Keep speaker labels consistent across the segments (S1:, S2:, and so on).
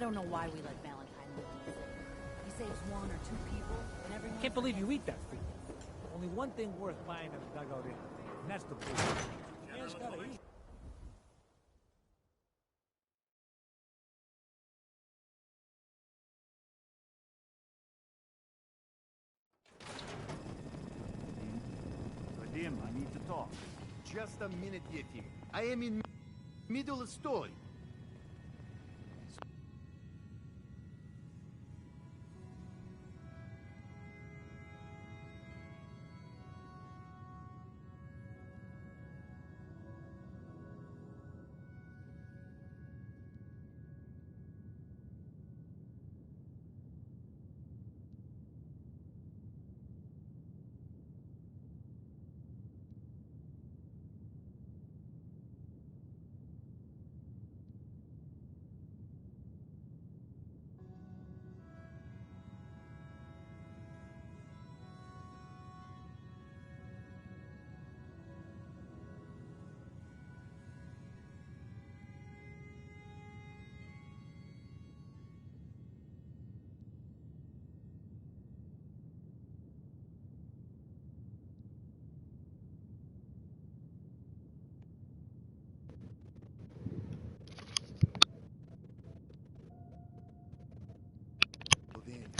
S1: don't know why we let Valentine live in the city. He saves one or two people, and everyone...
S2: Can't believe you eat that food. Only one thing worth buying at a dugout inn, and that's the food. Man's gotta eat.
S3: Vadim, I need to talk.
S4: Just a minute, Yetim. I am in middle of story.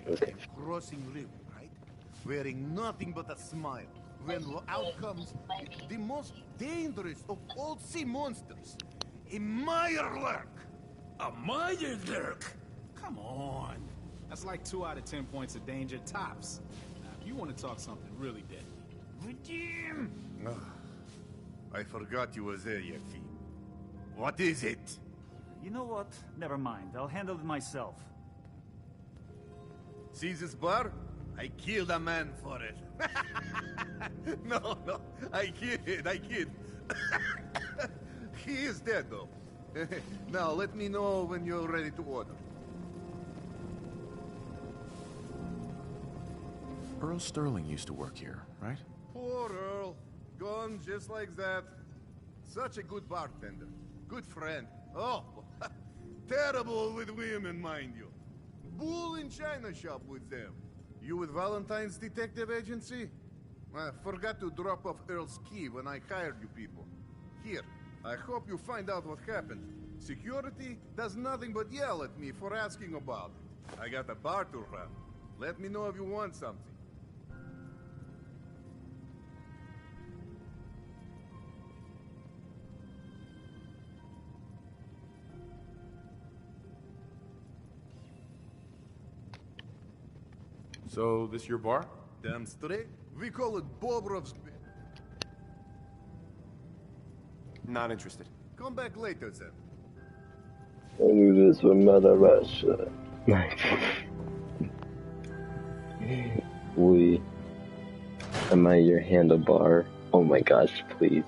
S5: Okay.
S4: Crossing river, right? Wearing nothing but a smile. When out comes the most dangerous of all sea monsters, a Meyerlurk.
S3: A Meyerlurk? Come on. That's like 2 out of 10 points of danger tops. Now, if you want to talk something really deadly.
S4: Vadim! I forgot you were there, Yetim. What is it?
S6: You know what? Never mind. I'll handle it myself.
S4: See this bar? I killed a man for it. No, I kid. He is dead, though. Now, let me know when you're ready to order.
S7: Earl Sterling used to work here, right?
S4: Poor Earl. Gone just like that. Such a good bartender. Good friend. Oh, terrible with women, mind you. Bull in China shop with them. You with Valentine's detective agency? I forgot to drop off Earl's key when I hired you people. Here, I hope you find out what happened. Security does nothing but yell at me for asking about it. I got a bar to run. Let me know if you want something.
S7: So, this your bar?
S4: Damn straight. We call it Bobrov's...
S7: Not interested.
S4: Come back later, then.
S5: I knew this with Mother Russia. Am I your handlebar? Oh my gosh, please.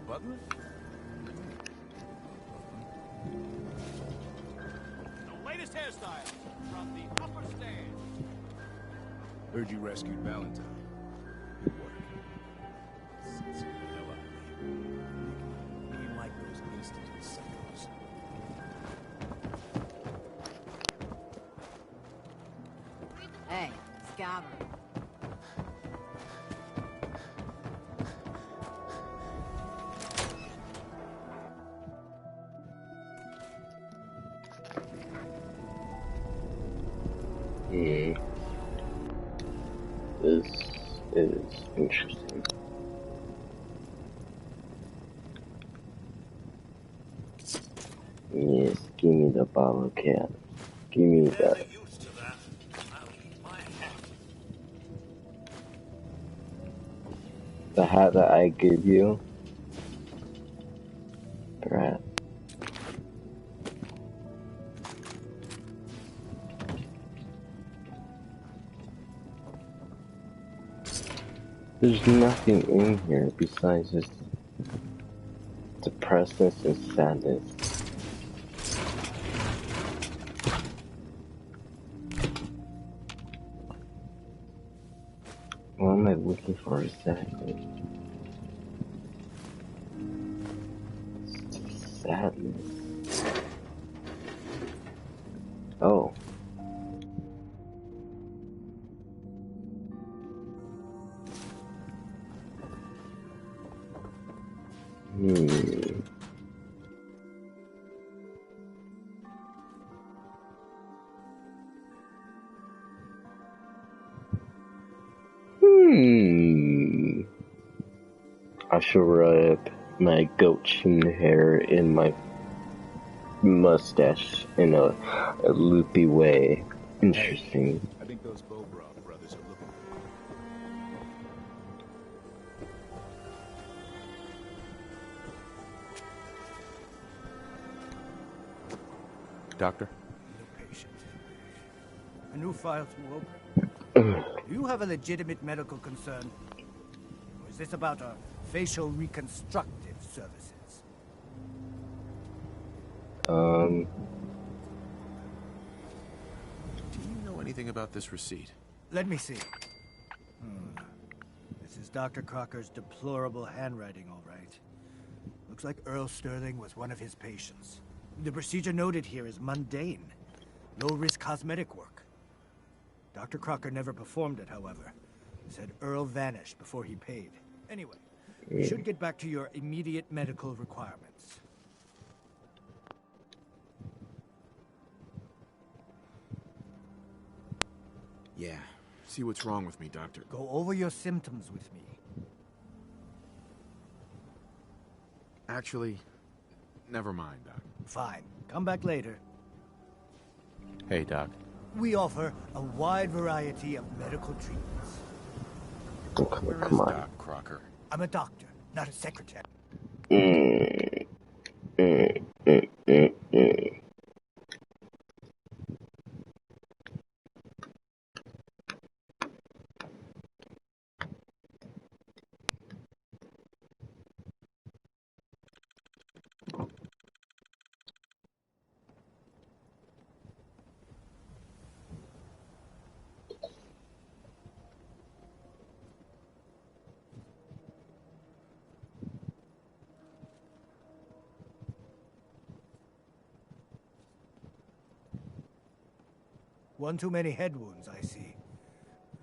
S7: Butler?
S3: The latest hairstyle from the upper stand.
S8: Heard you rescued Valentine. Good work. Sense the hell out of me. You ain't like those institute psychos.
S1: Hey, Scabber.
S5: This is interesting. Yes, give me the bottle cap. Give me that. The hat that I give you. they're at. There's nothing in here besides just depressness and sadness. What am I looking for exactly? It's just sadness. Oh. I should rub my goat chin hair in my mustache in a loopy way. Interesting.
S8: I think those Bobroff brothers are looking for
S7: Doctor?
S9: New patient. A new file to open. Do you have a legitimate medical concern? Or is this about our facial reconstructive services?
S7: Do you know anything about this receipt?
S9: Let me see. This is Dr. Crocker's deplorable handwriting, all right. Looks like Earl Sterling was one of his patients. The procedure noted here is mundane. Low-risk cosmetic work. Dr. Crocker never performed it, however. Said Earl vanished before he paid. Anyway, you should get back to your immediate medical requirements.
S7: Yeah. See what's wrong with me, Doctor.
S9: Go over your symptoms with me.
S7: Actually, never mind, Doc.
S9: Fine. Come back later.
S7: Hey, Doc.
S9: We offer a wide variety of medical treatments.
S5: Oh,
S7: Where
S5: come
S7: is
S5: on.
S7: Doc Crocker?
S9: I'm a doctor, not a secretary. One too many head wounds, I see.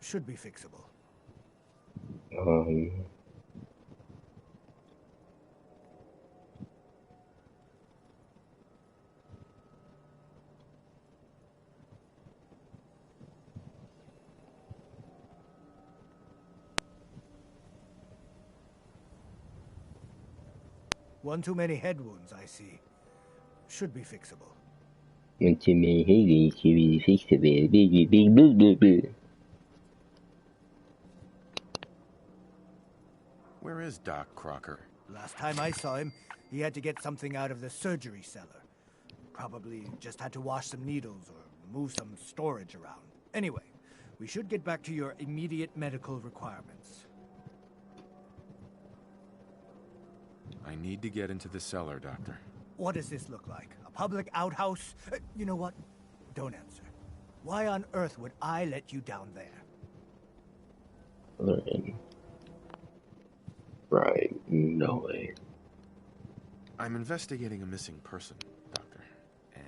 S9: Should be fixable. One too many head wounds, I see. Should be fixable.
S7: Where is Doc Crocker?
S9: Last time I saw him, he had to get something out of the surgery cellar. Probably just had to wash some needles or move some storage around. Anyway, we should get back to your immediate medical requirements.
S7: I need to get into the cellar, Doctor.
S9: What does this look like? A public outhouse? You know what? Don't answer. Why on earth would I let you down there?
S5: Right, no way.
S7: I'm investigating a missing person, Doctor. And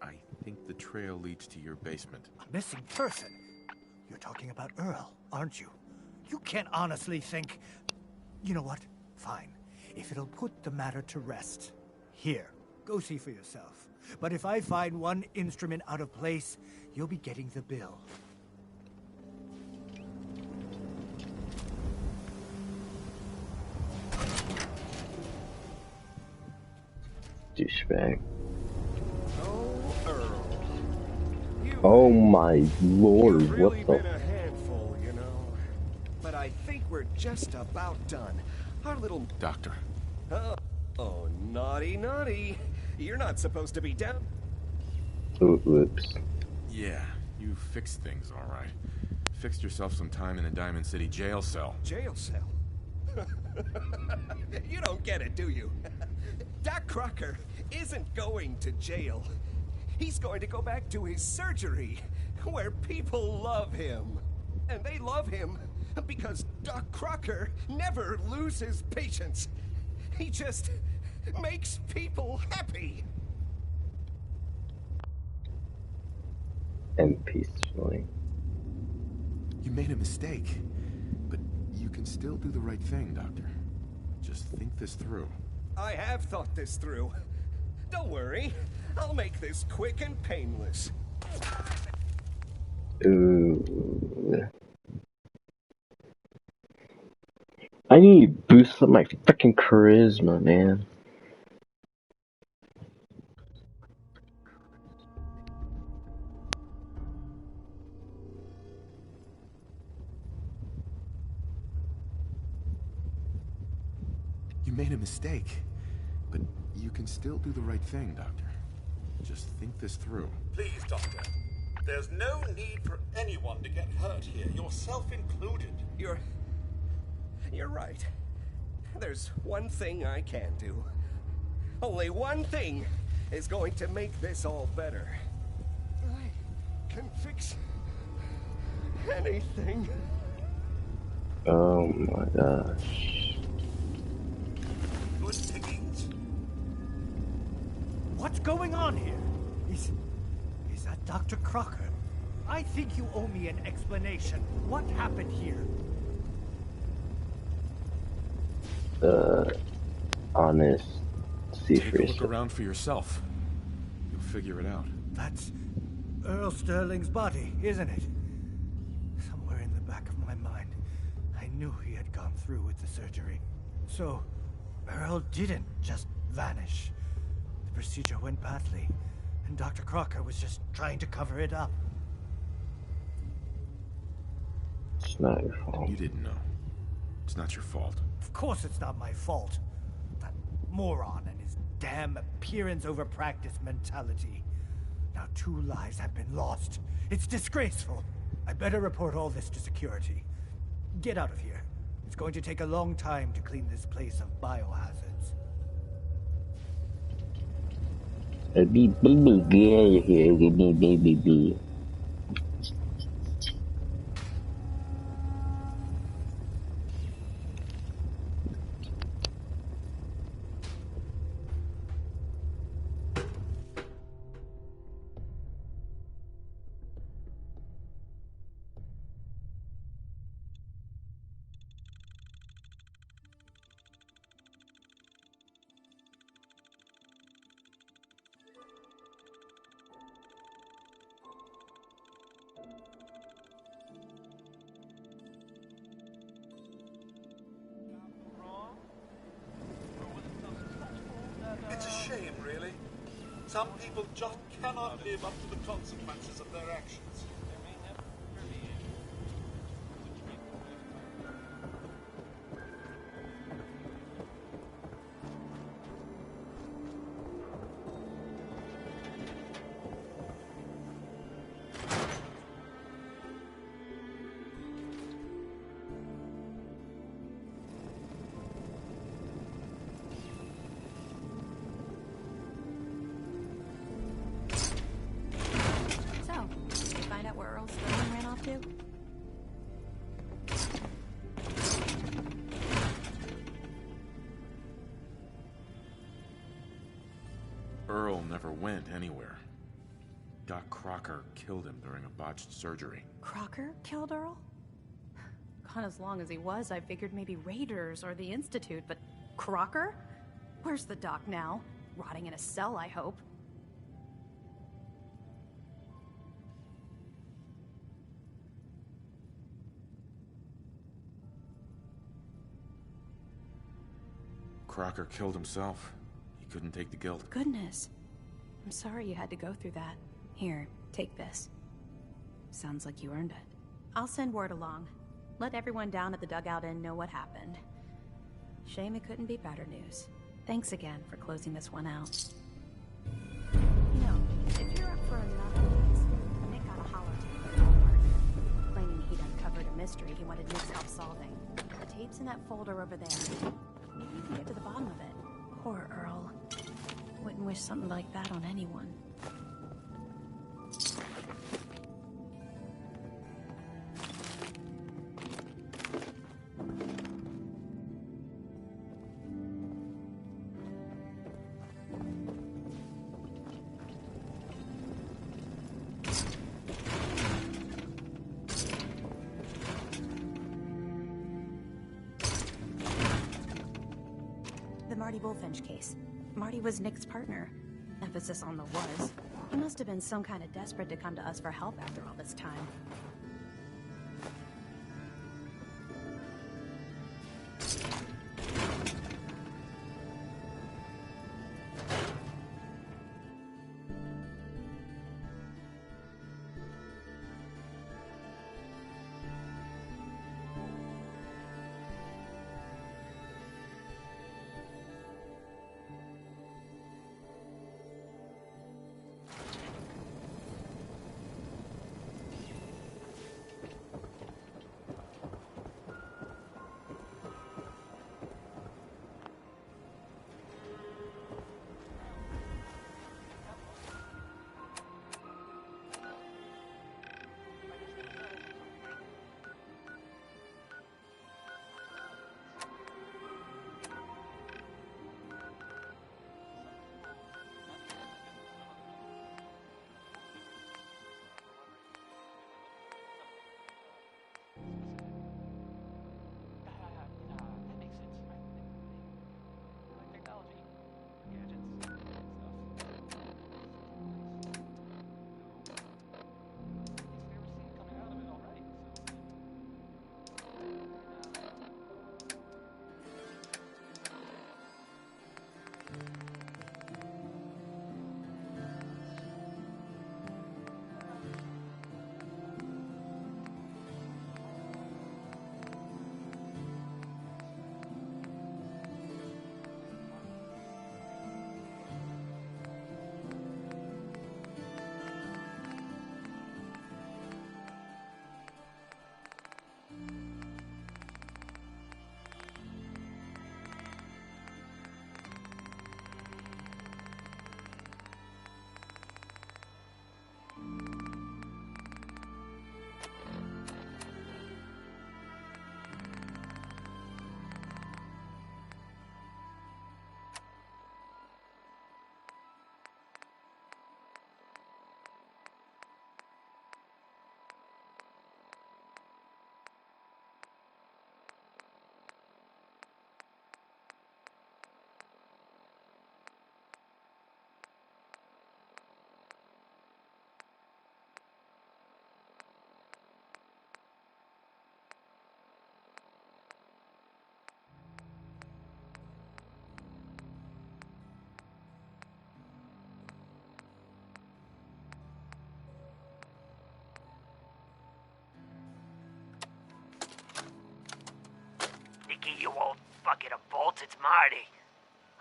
S7: I think the trail leads to your basement.
S9: A missing person? You're talking about Earl, aren't you? You can't honestly think... You know what? Fine. If it'll put the matter to rest. Here, go see for yourself. But if I find one instrument out of place, you'll be getting the bill.
S5: Douchebag.
S8: Oh, Earl.
S5: Oh my lord,
S8: You've
S5: what
S8: really
S5: the...
S8: been a handful, you know. But I think we're just about done. Our little...
S7: Doctor.
S10: Oh, naughty, naughty. You're not supposed to be down.
S5: Whoops.
S7: Yeah, you fixed things all right. Fixed yourself some time in the Diamond City jail cell.
S10: Jail cell? You don't get it, do you? Doc Crocker isn't going to jail. He's going to go back to his surgery, where people love him. And they love him because Doc Crocker never loses patience. He just makes people happy.
S5: And peacefully.
S7: You made a mistake, but you can still do the right thing, Doctor. Just think this through.
S10: I have thought this through. Don't worry. I'll make this quick and painless.
S5: Ooh. I need to boost up my freaking charisma, man.
S7: You made a mistake, but you can still do the right thing, Doctor. Just think this through.
S11: Please, Doctor. There's no need for anyone to get hurt here, yourself included.
S10: You're right. There's one thing I can do. Only one thing is going to make this all better. I can fix anything.
S5: Oh my gosh.
S11: Good pickings.
S9: What's going on here? Is that Dr. Crocker? I think you owe me an explanation. What happened here?
S5: Honest. See
S7: Take
S5: for
S7: a look
S5: yourself.
S7: around for yourself. You'll figure it out.
S9: That's Earl Sterling's body, isn't it? Somewhere in the back of my mind, I knew he had gone through with the surgery. So, Earl didn't just vanish. The procedure went badly, and Dr. Crocker was just trying to cover it up.
S5: It's not your fault.
S7: You didn't know. It's not your fault.
S9: Of course it's not my fault. That moron and his damn appearance over practice mentality. Now 2 lives have been lost. It's disgraceful. I better report all this to security. Get out of here. It's going to take a long time to clean this place of biohazards.
S11: It's a shame, really. Some people just cannot live up to the consequences of their actions.
S7: Earl never went anywhere. Doc Crocker killed him during a botched surgery.
S12: Crocker killed Earl? Gone as long as he was, I figured maybe Raiders or the Institute, but Crocker? Where's the doc now? Rotting in a cell, I hope.
S7: Crocker killed himself. He couldn't take the guilt.
S12: Goodness. I'm sorry you had to go through that. Here, take this. Sounds like you earned it. I'll send word along. Let everyone down at the Dugout Inn know what happened. Shame it couldn't be better news. Thanks again for closing this one out. You know, if you're up for another case, Nick got a holler to me at homework, claiming he'd uncovered a mystery he wanted Nick's help solving. The tape's in that folder over there. Maybe you can get to the bottom of it. Poor Earl. Wouldn't wish something like that on anyone. Marty Bullfinch case. Marty was Nick's partner. Emphasis on the was. He must have been some kind of desperate to come to us for help after all this time.
S13: You old bucket of bolts, it's Marty.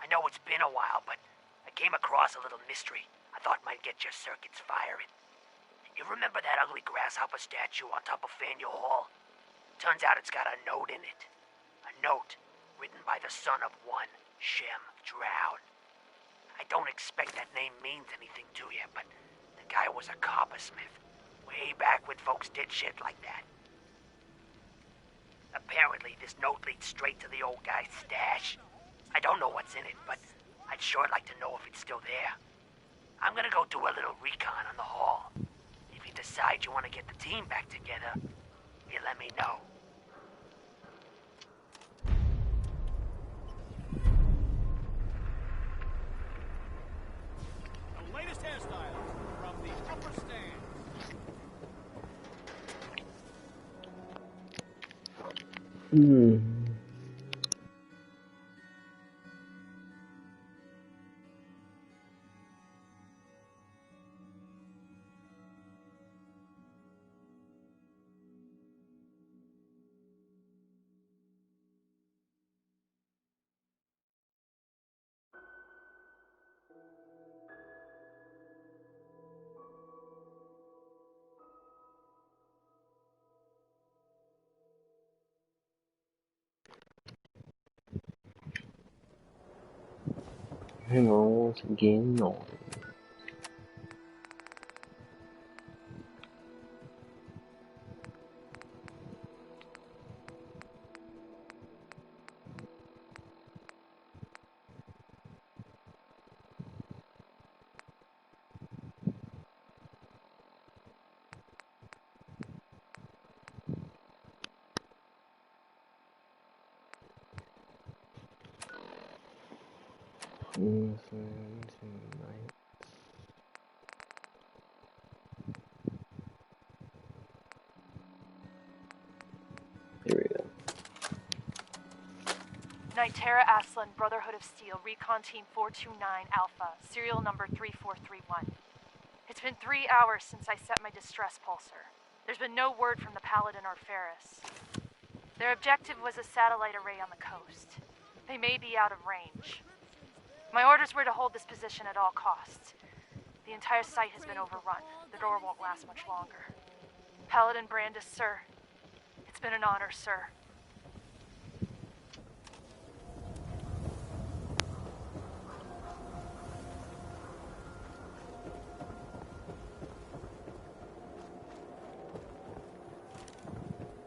S13: I know it's been a while, but I came across a little mystery I thought might get your circuits firing. You remember that ugly grasshopper statue on top of Faneuil Hall? Turns out it's got a note in it. A note written by the son of one Shem Drown. I don't expect that name means anything to you, but the guy was a coppersmith. Way back when folks did shit like that. Apparently, this note leads straight to the old guy's stash. I don't know what's in it, but I'd sure like to know if it's still there. I'm gonna go do a little recon on the hall. If you decide you want to get the team back together, you let me know.
S2: The latest hairstyles from the upper stand.
S5: Hmm. Hang on once again, no. Here we go.
S14: Nitera Aslan, Brotherhood of Steel, Recon Team 429 Alpha, serial number 3431. It's been 3 hours since I set my distress pulsar. There's been no word from the Paladin or Ferris. Their objective was a satellite array on the coast. They may be out of range. My orders were to hold this position at all costs. The entire site has been overrun. The door won't last much longer. Paladin Brandis, sir. It's been an honor, sir.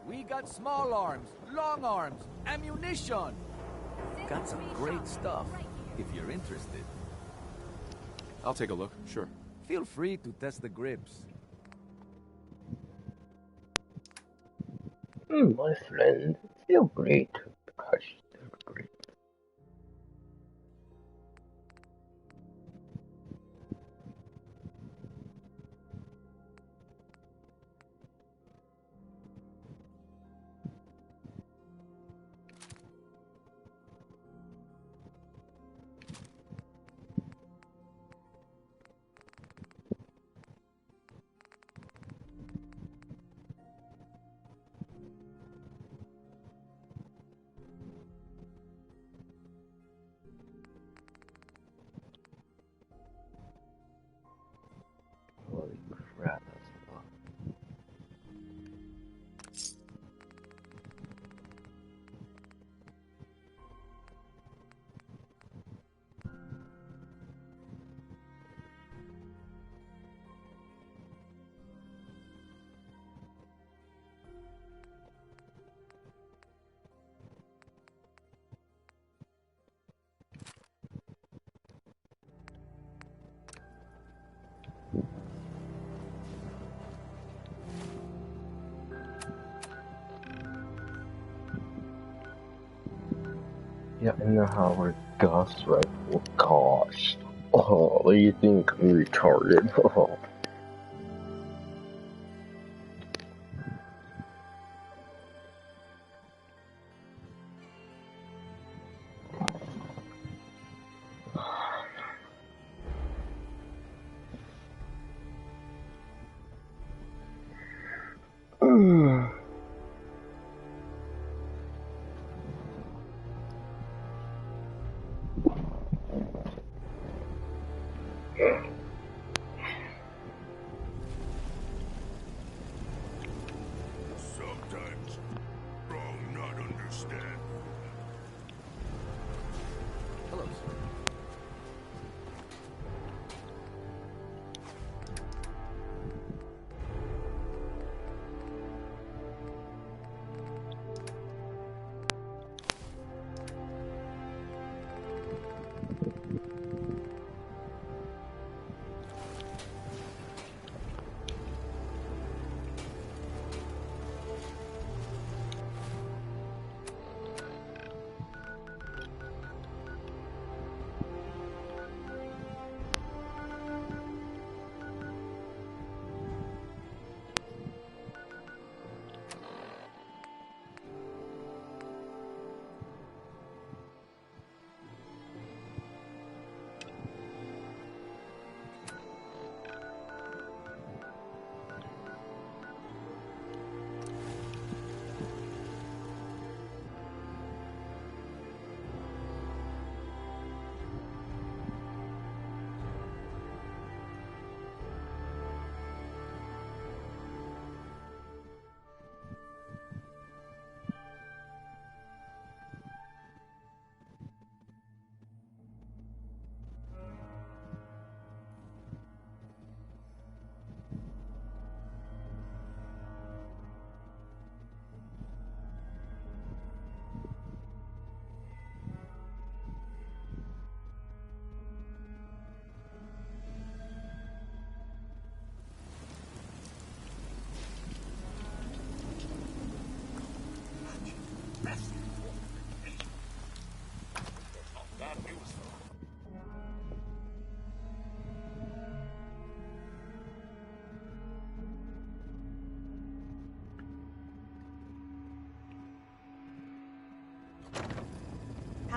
S2: We got small arms, long arms, ammunition. Got some great stuff, if you're interested.
S7: I'll take a look, sure.
S2: Feel free to test the grips.
S5: My friend, feel free to touch the grip. Holy crap, that's a lot. Yeah, and the Howard Gauss rifle cost. Oh, what do you think? I'm retarded. Oh.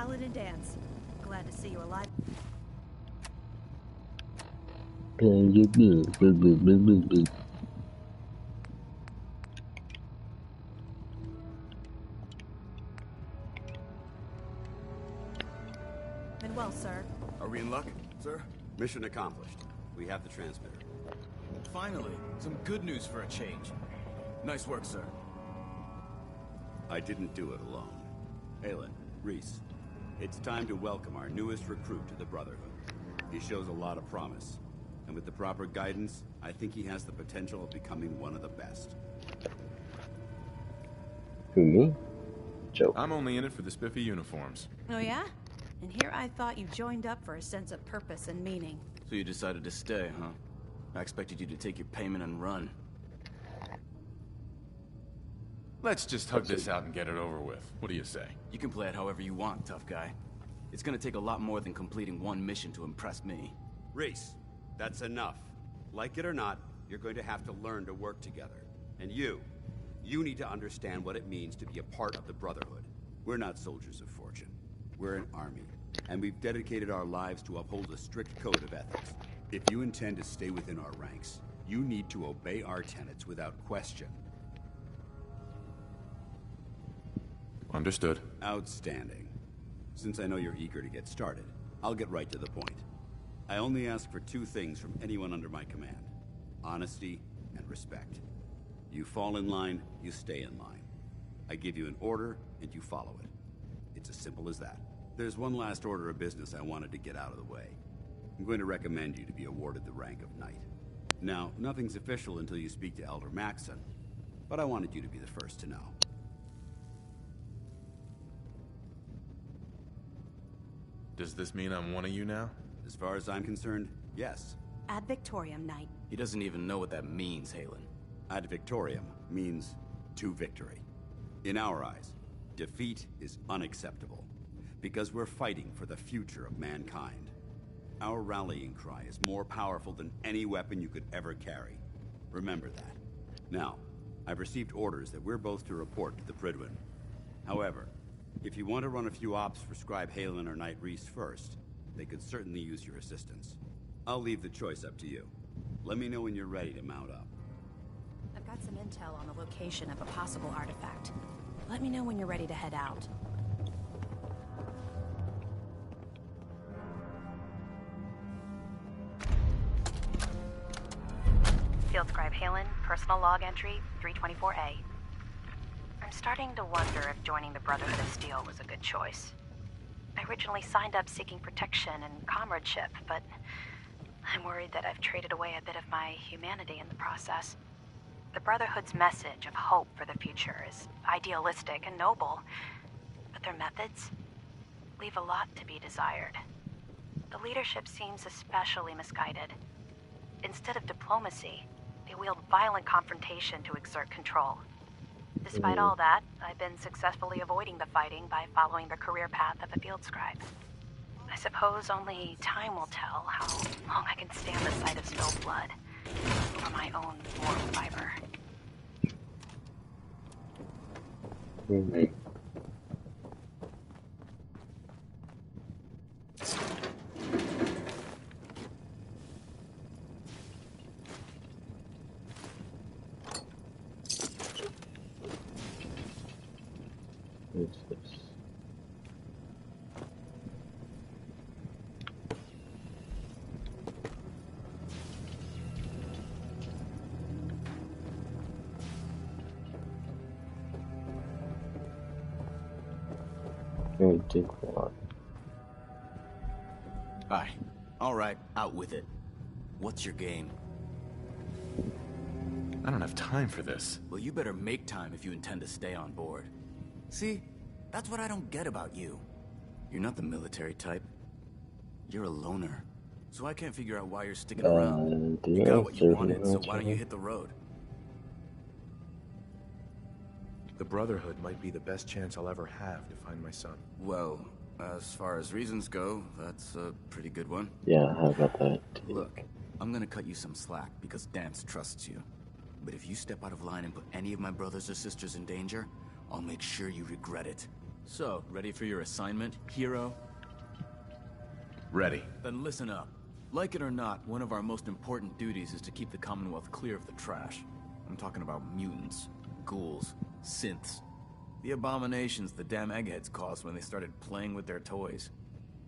S1: Paladin dance. Glad to see you alive. Been well, sir.
S15: Are we in luck, sir? Mission accomplished. We have the transmitter.
S2: Finally, some good news for a change. Nice work, sir.
S15: I didn't do it alone. Aelin, Reese, it's time to welcome our newest recruit to the Brotherhood. He shows a lot of promise. And with the proper guidance, I think he has the potential of becoming one of the best.
S5: Who, me? Joe.
S7: I'm only in it for the spiffy uniforms.
S1: Oh yeah? And here I thought you joined up for a sense of purpose and meaning.
S2: So you decided to stay, huh? I expected you to take your payment and run.
S7: Let's just hug this out and get it over with. What do you say?
S2: You can play it however you want, tough guy. It's gonna take a lot more than completing one mission to impress me.
S15: Reese, that's enough. Like it or not, you're going to have to learn to work together. And you need to understand what it means to be a part of the Brotherhood. We're not soldiers of fortune. We're an army, and we've dedicated our lives to uphold a strict code of ethics. If you intend to stay within our ranks, you need to obey our tenets without question.
S7: Understood.
S15: Outstanding. Since I know you're eager to get started, I'll get right to the point. I only ask for two things from anyone under my command: honesty and respect. You fall in line, you stay in line. I give you an order, and you follow it. It's as simple as that. There's one last order of business I wanted to get out of the way. I'm going to recommend you to be awarded the rank of Knight. Now, nothing's official until you speak to Elder Maxson, but I wanted you to be the first to know.
S7: Does this mean I'm one of you now?
S15: As far as I'm concerned, yes.
S1: Ad Victoriam, Knight.
S2: He doesn't even know what that means, Halen.
S15: Ad Victoriam means to victory. In our eyes, defeat is unacceptable, because we're fighting for the future of mankind. Our rallying cry is more powerful than any weapon you could ever carry. Remember that. Now, I've received orders that we're both to report to the Pridwin. However, if you want to run a few ops for Scribe Halen or Knight Reese first, they could certainly use your assistance. I'll leave the choice up to you. Let me know when you're ready to mount up.
S1: I've got some intel on the location of a possible artifact. Let me know when you're ready to head out.
S12: Field Scribe Halen, personal log entry 324A. I'm starting to wonder if joining the Brotherhood of Steel was a good choice. I originally signed up seeking protection and comradeship, but I'm worried that I've traded away a bit of my humanity in the process. The Brotherhood's message of hope for the future is idealistic and noble, but their methods leave a lot to be desired. The leadership seems especially misguided. Instead of diplomacy, they wield violent confrontation to exert control. Despite all that, I've been successfully avoiding the fighting by following the career path of a field scribe. I suppose only time will tell how long I can stand the sight of spilled blood or my own moral fiber.
S5: What's this? I did what?
S2: Aye. Alright, out with it. What's your game?
S7: I don't have time for this.
S2: Well, you better make time if you intend to stay on board. See? That's what I don't get about you. You're not the military type. You're a loner. So I can't figure out why you're sticking around. You got what you wanted, so why don't you hit the road?
S7: The Brotherhood might be the best chance I'll ever have to find my son.
S2: Well, as far as reasons go, that's a pretty good one.
S5: Yeah, how about that?
S2: Look, I'm gonna cut you some slack because Dance trusts you. But if you step out of line and put any of my brothers or sisters in danger, I'll make sure you regret it. So, ready for your assignment, hero?
S7: Ready.
S2: Then listen up. Like it or not, one of our most important duties is to keep the Commonwealth clear of the trash. I'm talking about mutants, ghouls, synths. The abominations the damn eggheads caused when they started playing with their toys.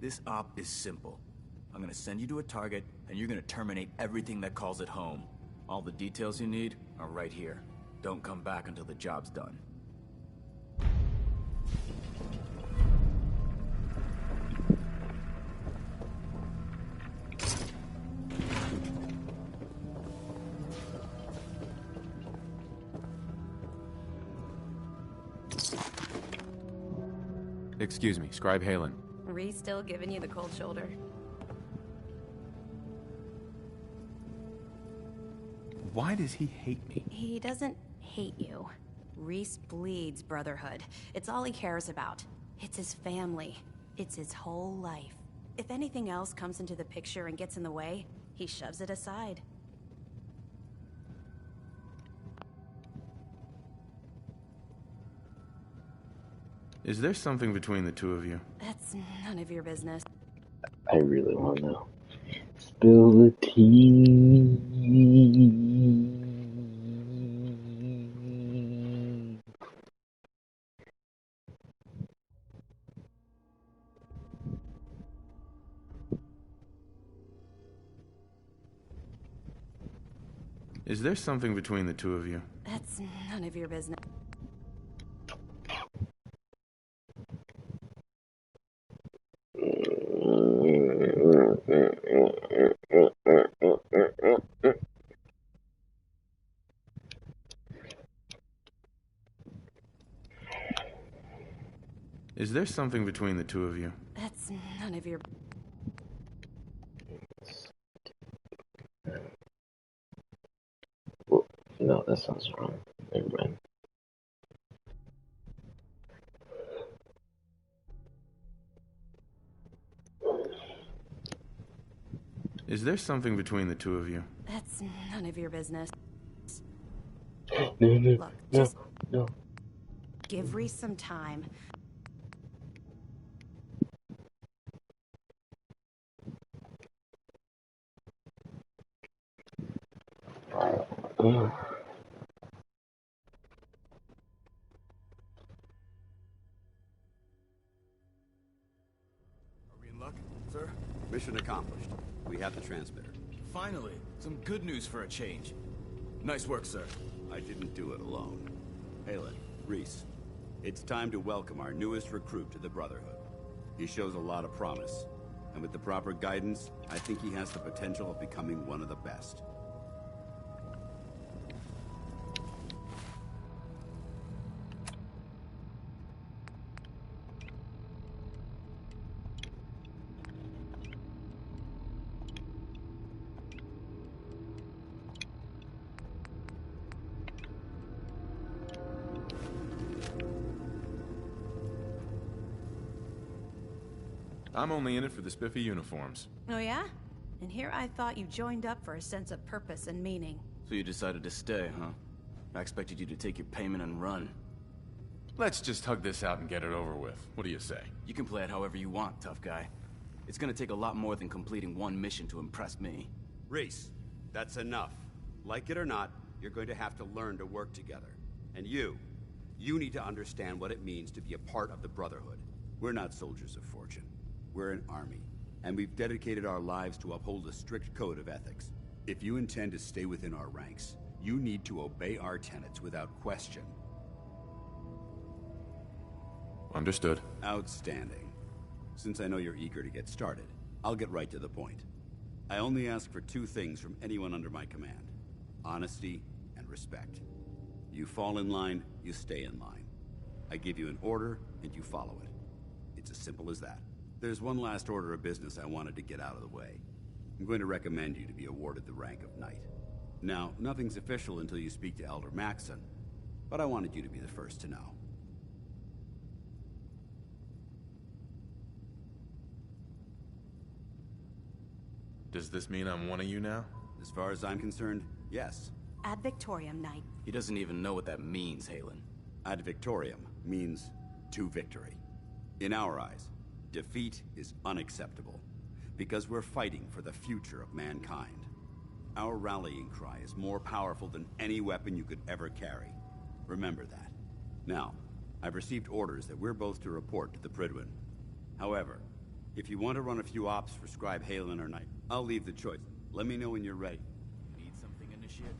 S2: This op is simple. I'm gonna send you to a target, and you're gonna terminate everything that calls it home. All the details you need are right here. Don't come back until the job's done.
S7: Excuse me, Scribe Halen.
S1: Reese still giving you the cold shoulder?
S7: Why does he hate me?
S1: He doesn't hate you. Reese bleeds Brotherhood. It's all he cares about. It's his family. It's his whole life. If anything else comes into the picture and gets in the way, he shoves it aside.
S7: Is there something between the two of you?
S1: That's none of your business.
S5: I really want to know. Spill the tea.
S7: Is there something between the two of you?
S1: That's none of your business.
S7: Is there something between the two of you?
S1: That's none of your...
S5: Well, no, that sounds wrong. Never mind.
S7: Is there something between the two of you?
S1: That's none of your business.
S5: No,
S1: Look, just
S5: no.
S1: give Reese some time.
S2: Are we in luck, sir?
S15: Mission accomplished. We have the transmitter.
S2: Finally, some good news for a change. Nice work, sir.
S15: I didn't do it alone. Halen, Reese, it's time to welcome our newest recruit to the Brotherhood. He shows a lot of promise, and with the proper guidance, I think he has the potential of becoming one of the best.
S7: I'm only in it for the spiffy uniforms.
S1: Oh yeah? And here I thought you joined up for a sense of purpose and meaning.
S2: So you decided to stay, huh? I expected you to take your payment and run.
S7: Let's just hug this out and get it over with. What do you say?
S2: You can play it however you want, tough guy. It's gonna take a lot more than completing one mission to impress me.
S15: Reese, that's enough. Like it or not, you're going to have to learn to work together. And you need to understand what it means to be a part of the Brotherhood. We're not soldiers of fortune. We're an army, and we've dedicated our lives to uphold a strict code of ethics. If you intend to stay within our ranks, you need to obey our tenets without question.
S7: Understood.
S15: Outstanding. Since I know you're eager to get started, I'll get right to the point. I only ask for two things from anyone under my command: honesty and respect. You fall in line, you stay in line. I give you an order, and you follow it. It's as simple as that. There's one last order of business I wanted to get out of the way. I'm going to recommend you to be awarded the rank of Knight. Now, nothing's official until you speak to Elder Maxson, but I wanted you to be the first to know.
S7: Does this mean I'm one of you now?
S15: As far as I'm concerned, yes.
S1: Ad Victoriam, Knight.
S2: He doesn't even know what that means, Halen.
S15: Ad Victoriam means to victory. In our eyes, defeat is unacceptable, because we're fighting for the future of mankind. Our rallying cry is more powerful than any weapon you could ever carry. Remember that. Now, I've received orders that we're both to report to the Pridwin. However, if you want to run a few ops for Scribe Halen or Knight, I'll leave the choice. Let me know when you're ready.
S2: Need something, Initiate?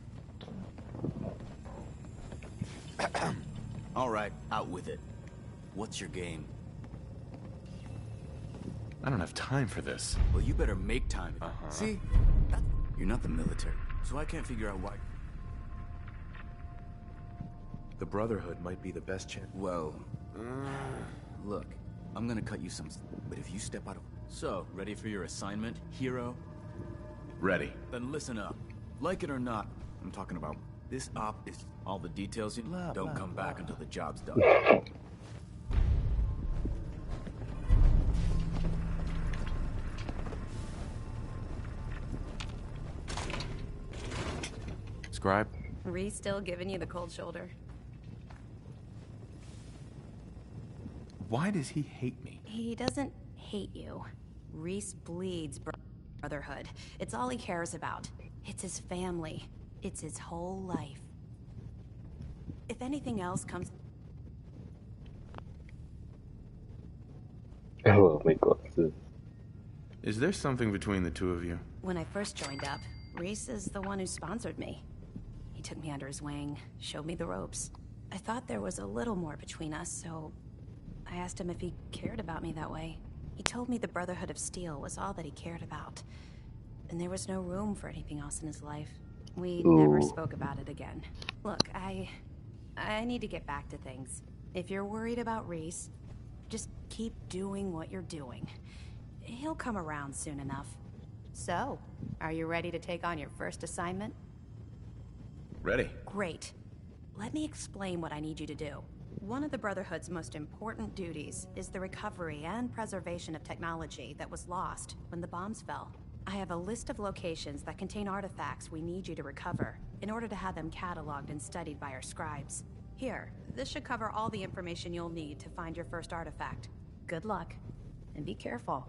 S2: All right, out with it. What's your game?
S7: I don't have time for this.
S2: Well, you better make time. See? You're not the military, so I can't figure out why.
S8: The Brotherhood might be the best chance.
S2: Well, look, I'm gonna cut you some, but if you step out of... So, ready for your assignment, hero?
S7: Ready.
S2: Then listen up. Like it or not, I'm talking about this op is all the details you... Don't come back until the job's done.
S7: Scribe?
S1: Reese still giving you the cold shoulder?
S7: Why does he hate me?
S1: He doesn't hate you. Reese bleeds brotherhood. It's all he cares about. It's his family. It's his whole life. If anything else comes...
S5: I love my glasses.
S7: Is there something between the two of you?
S1: When I first joined up, Reese is the one who sponsored me. He took me under his wing, showed me the ropes. I thought there was a little more between us, so I asked him if he cared about me that way. He told me the Brotherhood of Steel was all that he cared about, and there was no room for anything else in his life. We never spoke about it again. Look, I need to get back to things. If you're worried about Reese, just keep doing what you're doing. He'll come around soon enough. So, are you ready to take on your first assignment?
S7: Ready.
S1: Great. Let me explain what I need you to do. One of the Brotherhood's most important duties is the recovery and preservation of technology that was lost when the bombs fell. I have a list of locations that contain artifacts we need you to recover in order to have them cataloged and studied by our scribes. Here, this should cover all the information you'll need to find your first artifact. Good luck, and be careful.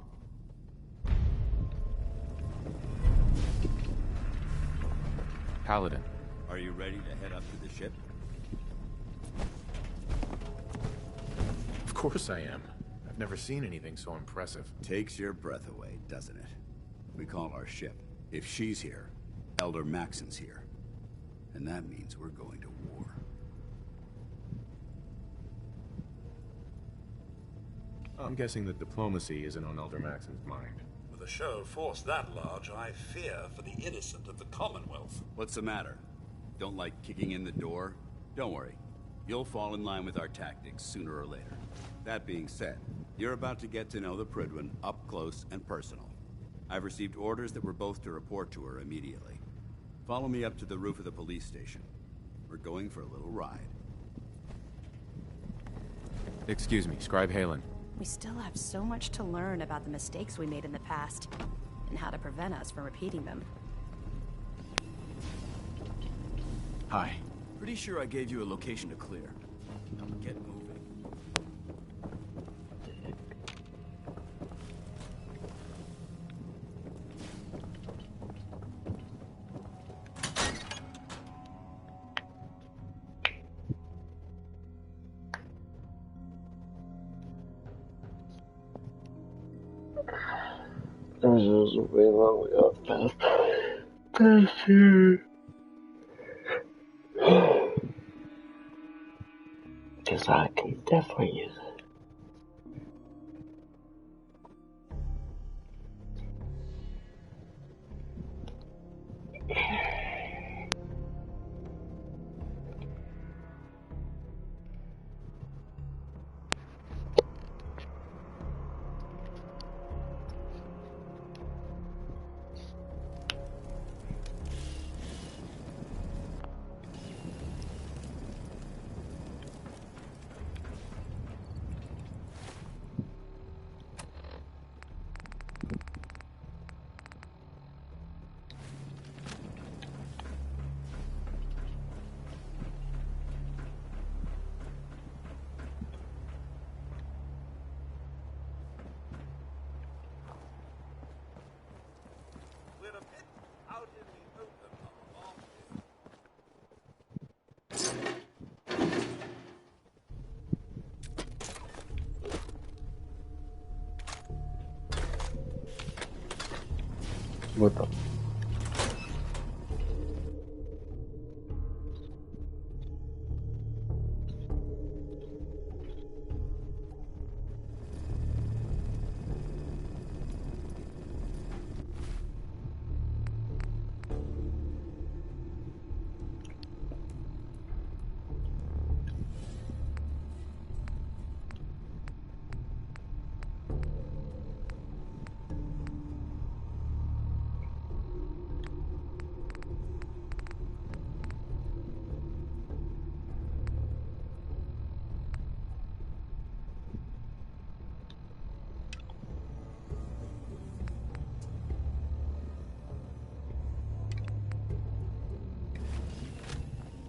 S7: Paladin.
S15: Are you ready to head up to the ship?
S7: Of course I am. I've never seen anything so impressive.
S15: Takes your breath away, doesn't it? We call our ship. If she's here, Elder Maxon's here. And that means we're going to war.
S7: I'm guessing that diplomacy isn't on Elder Maxon's mind.
S11: With a show of force that large, I fear for the innocent of the Commonwealth.
S15: What's the matter? Don't like kicking in the door? Don't worry. You'll fall in line with our tactics sooner or later. That being said, you're about to get to know the Pridwin up close and personal. I've received orders that we're both to report to her immediately. Follow me up to the roof of the police station. We're going for a little ride.
S7: Excuse me, Scribe Halen.
S1: We still have so much to learn about the mistakes we made in the past, and how to prevent us from repeating them.
S2: Hi. Pretty sure I gave you a location to clear. Now get moving.
S5: This is way long way up past here. Because I can definitely use it. What the?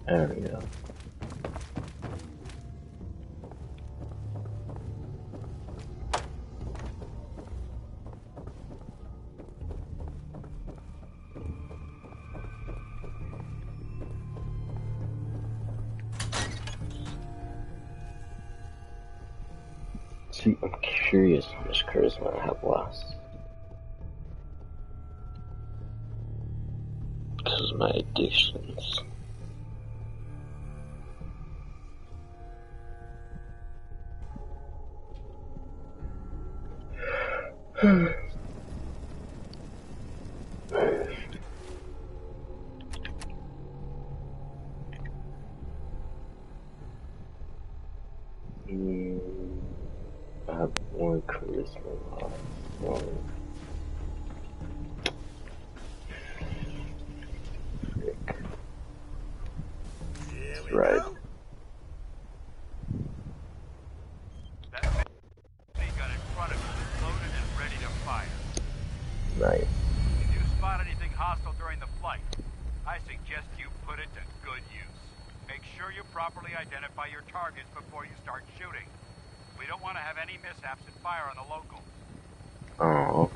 S5: There we go. See, I'm curious how much charisma I have left. Because of my addictions. I have one charisma left. That's right.
S16: That gun in front of you is loaded and ready to fire.
S5: Nice.
S16: If you spot anything hostile during the flight, I suggest you put it to good use. Make sure you properly identify your targets before you start shooting. We don't want to have any mishaps and fire on the locals.
S5: Oh.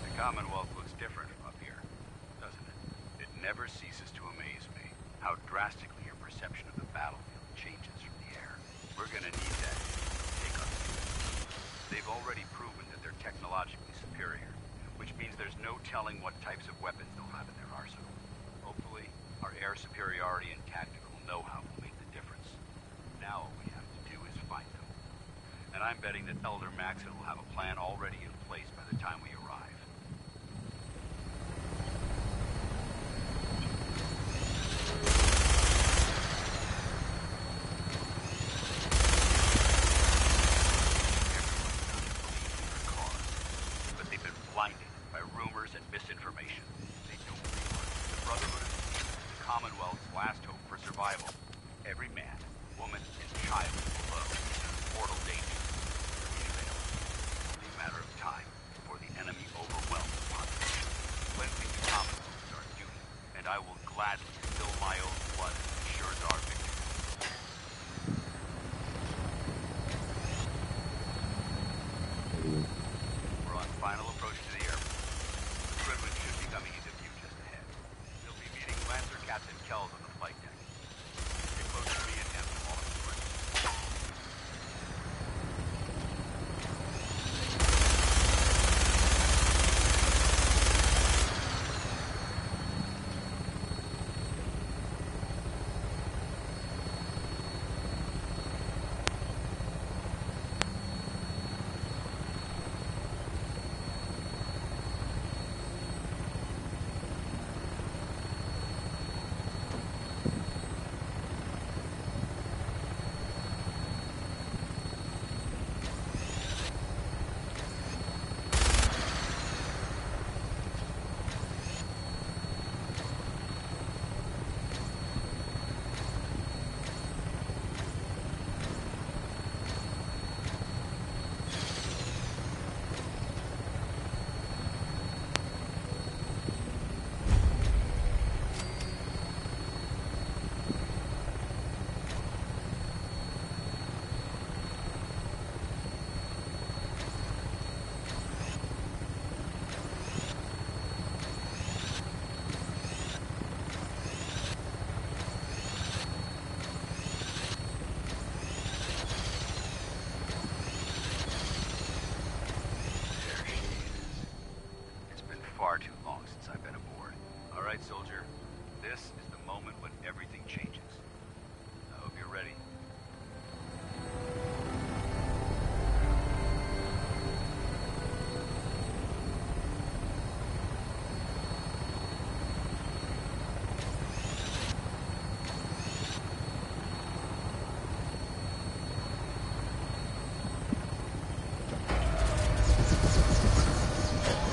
S16: The Commonwealth looks different from up here, doesn't it? It never ceases to amaze me how drastically your perception of the battlefield changes from the air. We're gonna need that to take our field. They've already proven that they're technologically superior, which means there's no telling what types of weapons they'll have in their arsenal. Hopefully, our air superiority and tactical know-how will make the difference. Now all we have to do is find them. And I'm betting that Elder Maxon will have a plan already in place by the time we arrive. But they've been blinded by rumors and misinformation. They don't realize the Brotherhood of Steel is the Commonwealth's last hope for survival. Every man, woman, and child below is in mortal danger. It's only a matter of time before the enemy overwhelms the population. Cleansing the Commonwealth is our duty, and I will gladly spill my own blood as it ensures our victory. We're on final approach to the airport. The Goodwin should be coming into view just ahead. They'll be meeting Lancer Captain Kells on the flight deck. Get close to me and handle all of the threats.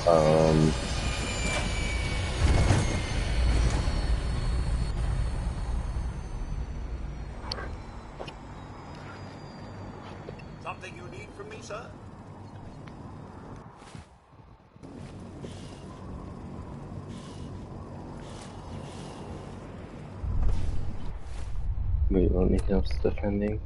S11: Something you need from me, sir?
S5: Wait, anything else defending?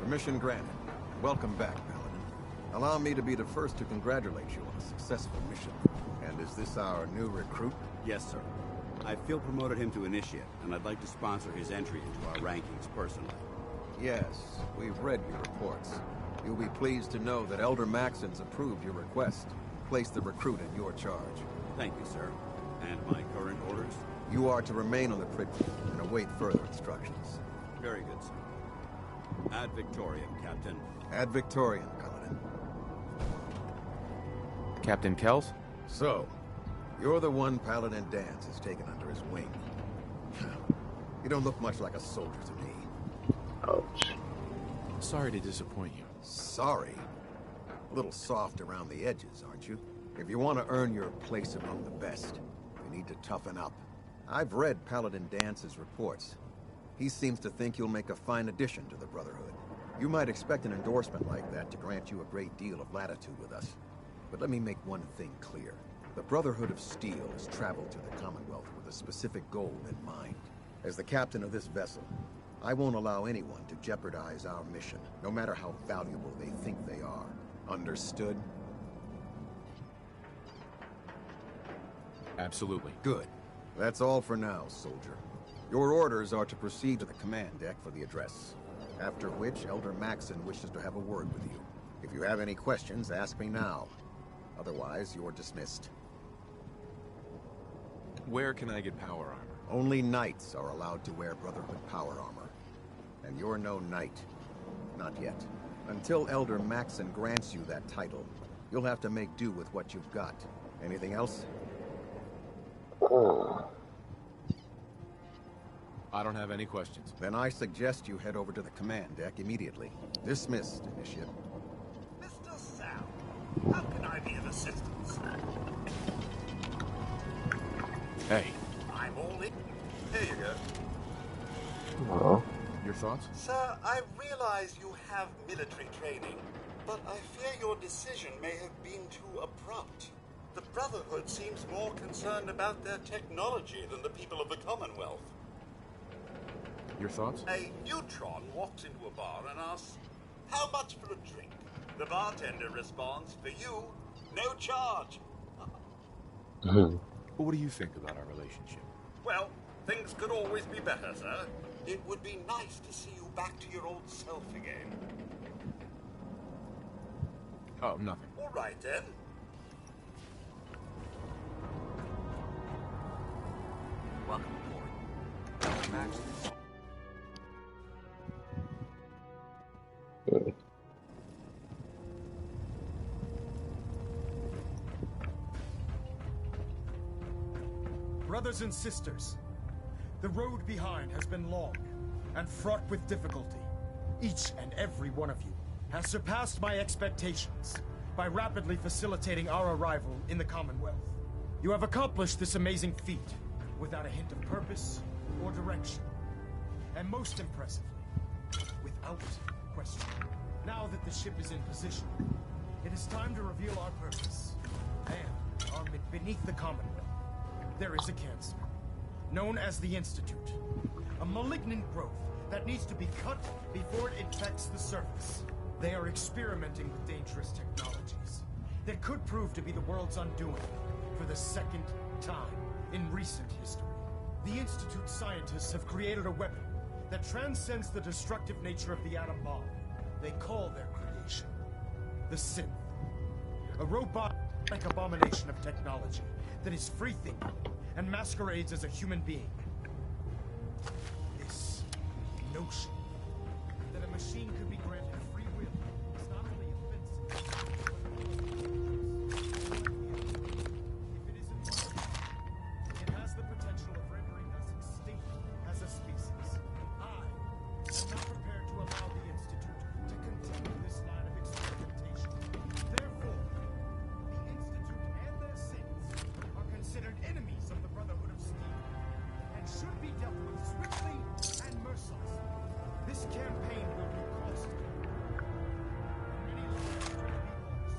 S17: Permission granted. Welcome back, Paladin. Allow me to be the first to congratulate you on a successful mission. And is this our new recruit?
S15: Yes, sir. I feel promoted him to initiate, and I'd like to sponsor his entry into our rankings personally.
S17: Yes, we've read your reports. You'll be pleased to know that Elder Maxon's approved your request. Place the recruit in your charge.
S15: Thank you, sir. And my current orders?
S17: You are to remain on the Prydwen and await further instructions.
S15: Very good, sir. Ad Victoriam, Captain.
S17: Ad Victoriam, Paladin.
S7: Captain Kells?
S17: So, you're the one Paladin Danse has taken under his wing. You don't look much like a soldier to me.
S5: Ouch.
S7: Sorry to disappoint you.
S17: Sorry? A little soft around the edges, aren't you? If you want to earn your place among the best, you need to toughen up. I've read Paladin Dance's reports. He seems to think you'll make a fine addition to the Brotherhood. You might expect an endorsement like that to grant you a great deal of latitude with us. But let me make one thing clear. The Brotherhood of Steel has traveled to the Commonwealth with a specific goal in mind. As the captain of this vessel, I won't allow anyone to jeopardize our mission, no matter how valuable they think they are. Understood?
S7: Absolutely.
S17: Good. That's all for now, soldier. Your orders are to proceed to the command deck for the address. After which, Elder Maxon wishes to have a word with you. If you have any questions, ask me now. Otherwise, you're dismissed.
S7: Where can I get power armor?
S17: Only knights are allowed to wear Brotherhood power armor. And you're no knight. Not yet. Until Elder Maxon grants you that title, you'll have to make do with what you've got. Anything else?
S7: I don't have any questions.
S17: Then I suggest you head over to the command deck immediately. Dismissed, Initiate.
S11: Mr. Sam, how can I be of assistance?
S7: Hey.
S11: I'm all in. Here you go.
S5: Oh.
S7: Your thoughts?
S11: Sir, I realize you have military training, but I fear your decision may have been too abrupt. The Brotherhood seems more concerned about their technology than the people of the Commonwealth.
S7: Your thoughts?
S11: A neutron walks into a bar and asks, "How much for a drink?" The bartender responds, "For you, no charge."
S7: What do you think about our relationship?
S11: Well, things could always be better, sir. It would be nice to see you back to your old self again.
S7: Oh, nothing.
S11: All right, then.
S2: Welcome aboard. Max.
S18: Brothers and sisters, the road behind has been long and fraught with difficulty. Each and every one of you has surpassed my expectations by rapidly facilitating our arrival in the Commonwealth. You have accomplished this amazing feat without a hint of purpose or direction. And most impressively, without question. Now that the ship is in position, it is time to reveal our purpose. And beneath the Commonwealth, there is a cancer, known as the Institute. A malignant growth that needs to be cut before it infects the surface. They are experimenting with dangerous technologies that could prove to be the world's undoing for the second time in recent history. The Institute scientists have created a weapon that transcends the destructive nature of the atom bomb. They call their creation the Synth. A robot Like abomination of technology that is free-thinking and masquerades as a human being. This notion that a machine could be granted free will is not only offensive, if it is impossible, it has the potential of rendering us extinct as a species. I am not prepared to allow the Institute to continue this line of experimentation. Therefore, the Institute and their saints are considered enemies of the Brotherhood of Steel and should be dealt with swiftly and mercilessly. This campaign will be costly. Many lives will be lost.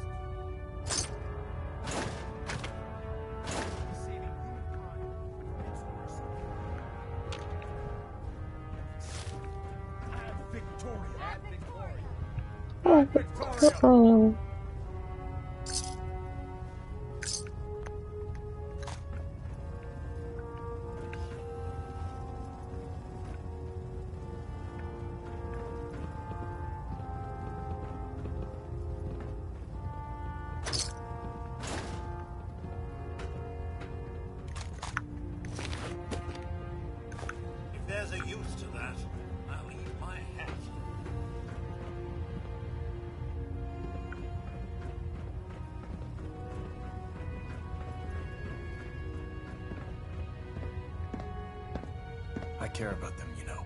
S18: Saving humankind from its worst. Ad Victoria! Ad Victoria! Ad Victoria!
S11: If there's a use to that, I'll eat my hat.
S18: I care about them, you know.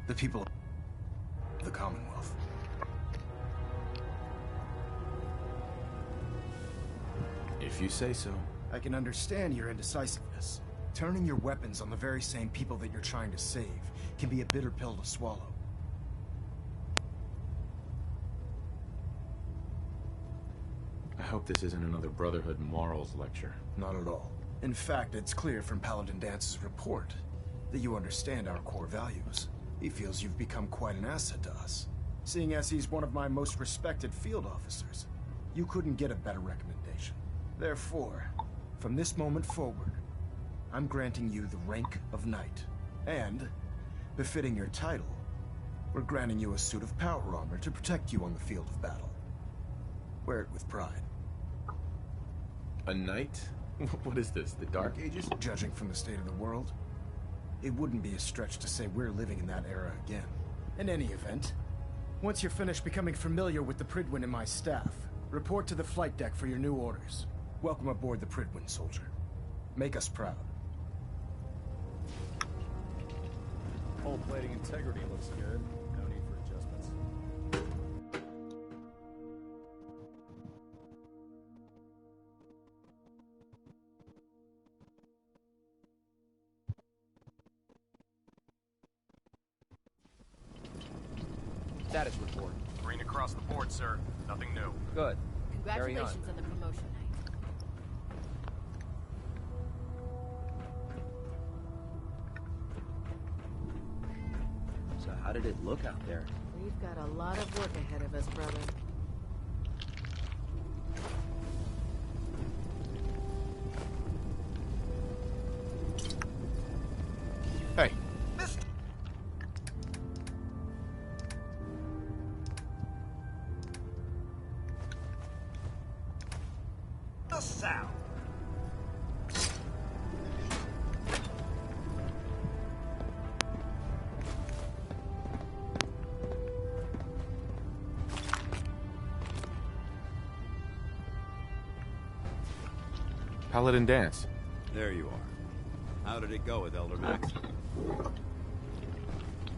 S18: The people of the Commonwealth.
S7: If you say so.
S18: I can understand your indecisiveness. Turning your weapons on the very same people that you're trying to save can be a bitter pill to swallow.
S7: I hope this isn't another Brotherhood morals lecture.
S18: Not at all. In fact, it's clear from Paladin Dance's report that you understand our core values. He feels you've become quite an asset to us. Seeing as he's one of my most respected field officers, you couldn't get a better recommendation. Therefore, from this moment forward, I'm granting you the rank of Knight. And, befitting your title, we're granting you a suit of power armor to protect you on the field of battle. Wear it with pride.
S7: A knight? What is this, the Dark Ages?
S18: Judging from the state of the world, it wouldn't be a stretch to say we're living in that era again. In any event, once you're finished becoming familiar with the Pridwin and my staff, report to the flight deck for your new orders. Welcome aboard the Pridwin, soldier. Make us proud.
S8: Hull plating integrity looks good. No need for adjustments.
S19: Status report.
S20: Green across the board, sir. Nothing new.
S19: Good.
S21: Congratulations on the promotion, Knight.
S19: So how did it look out there?
S21: We've got a lot of work ahead of us, brother.
S7: Hey.
S11: The sound.
S7: Paladin Dance.
S15: There you are. How did it go with Elder Max?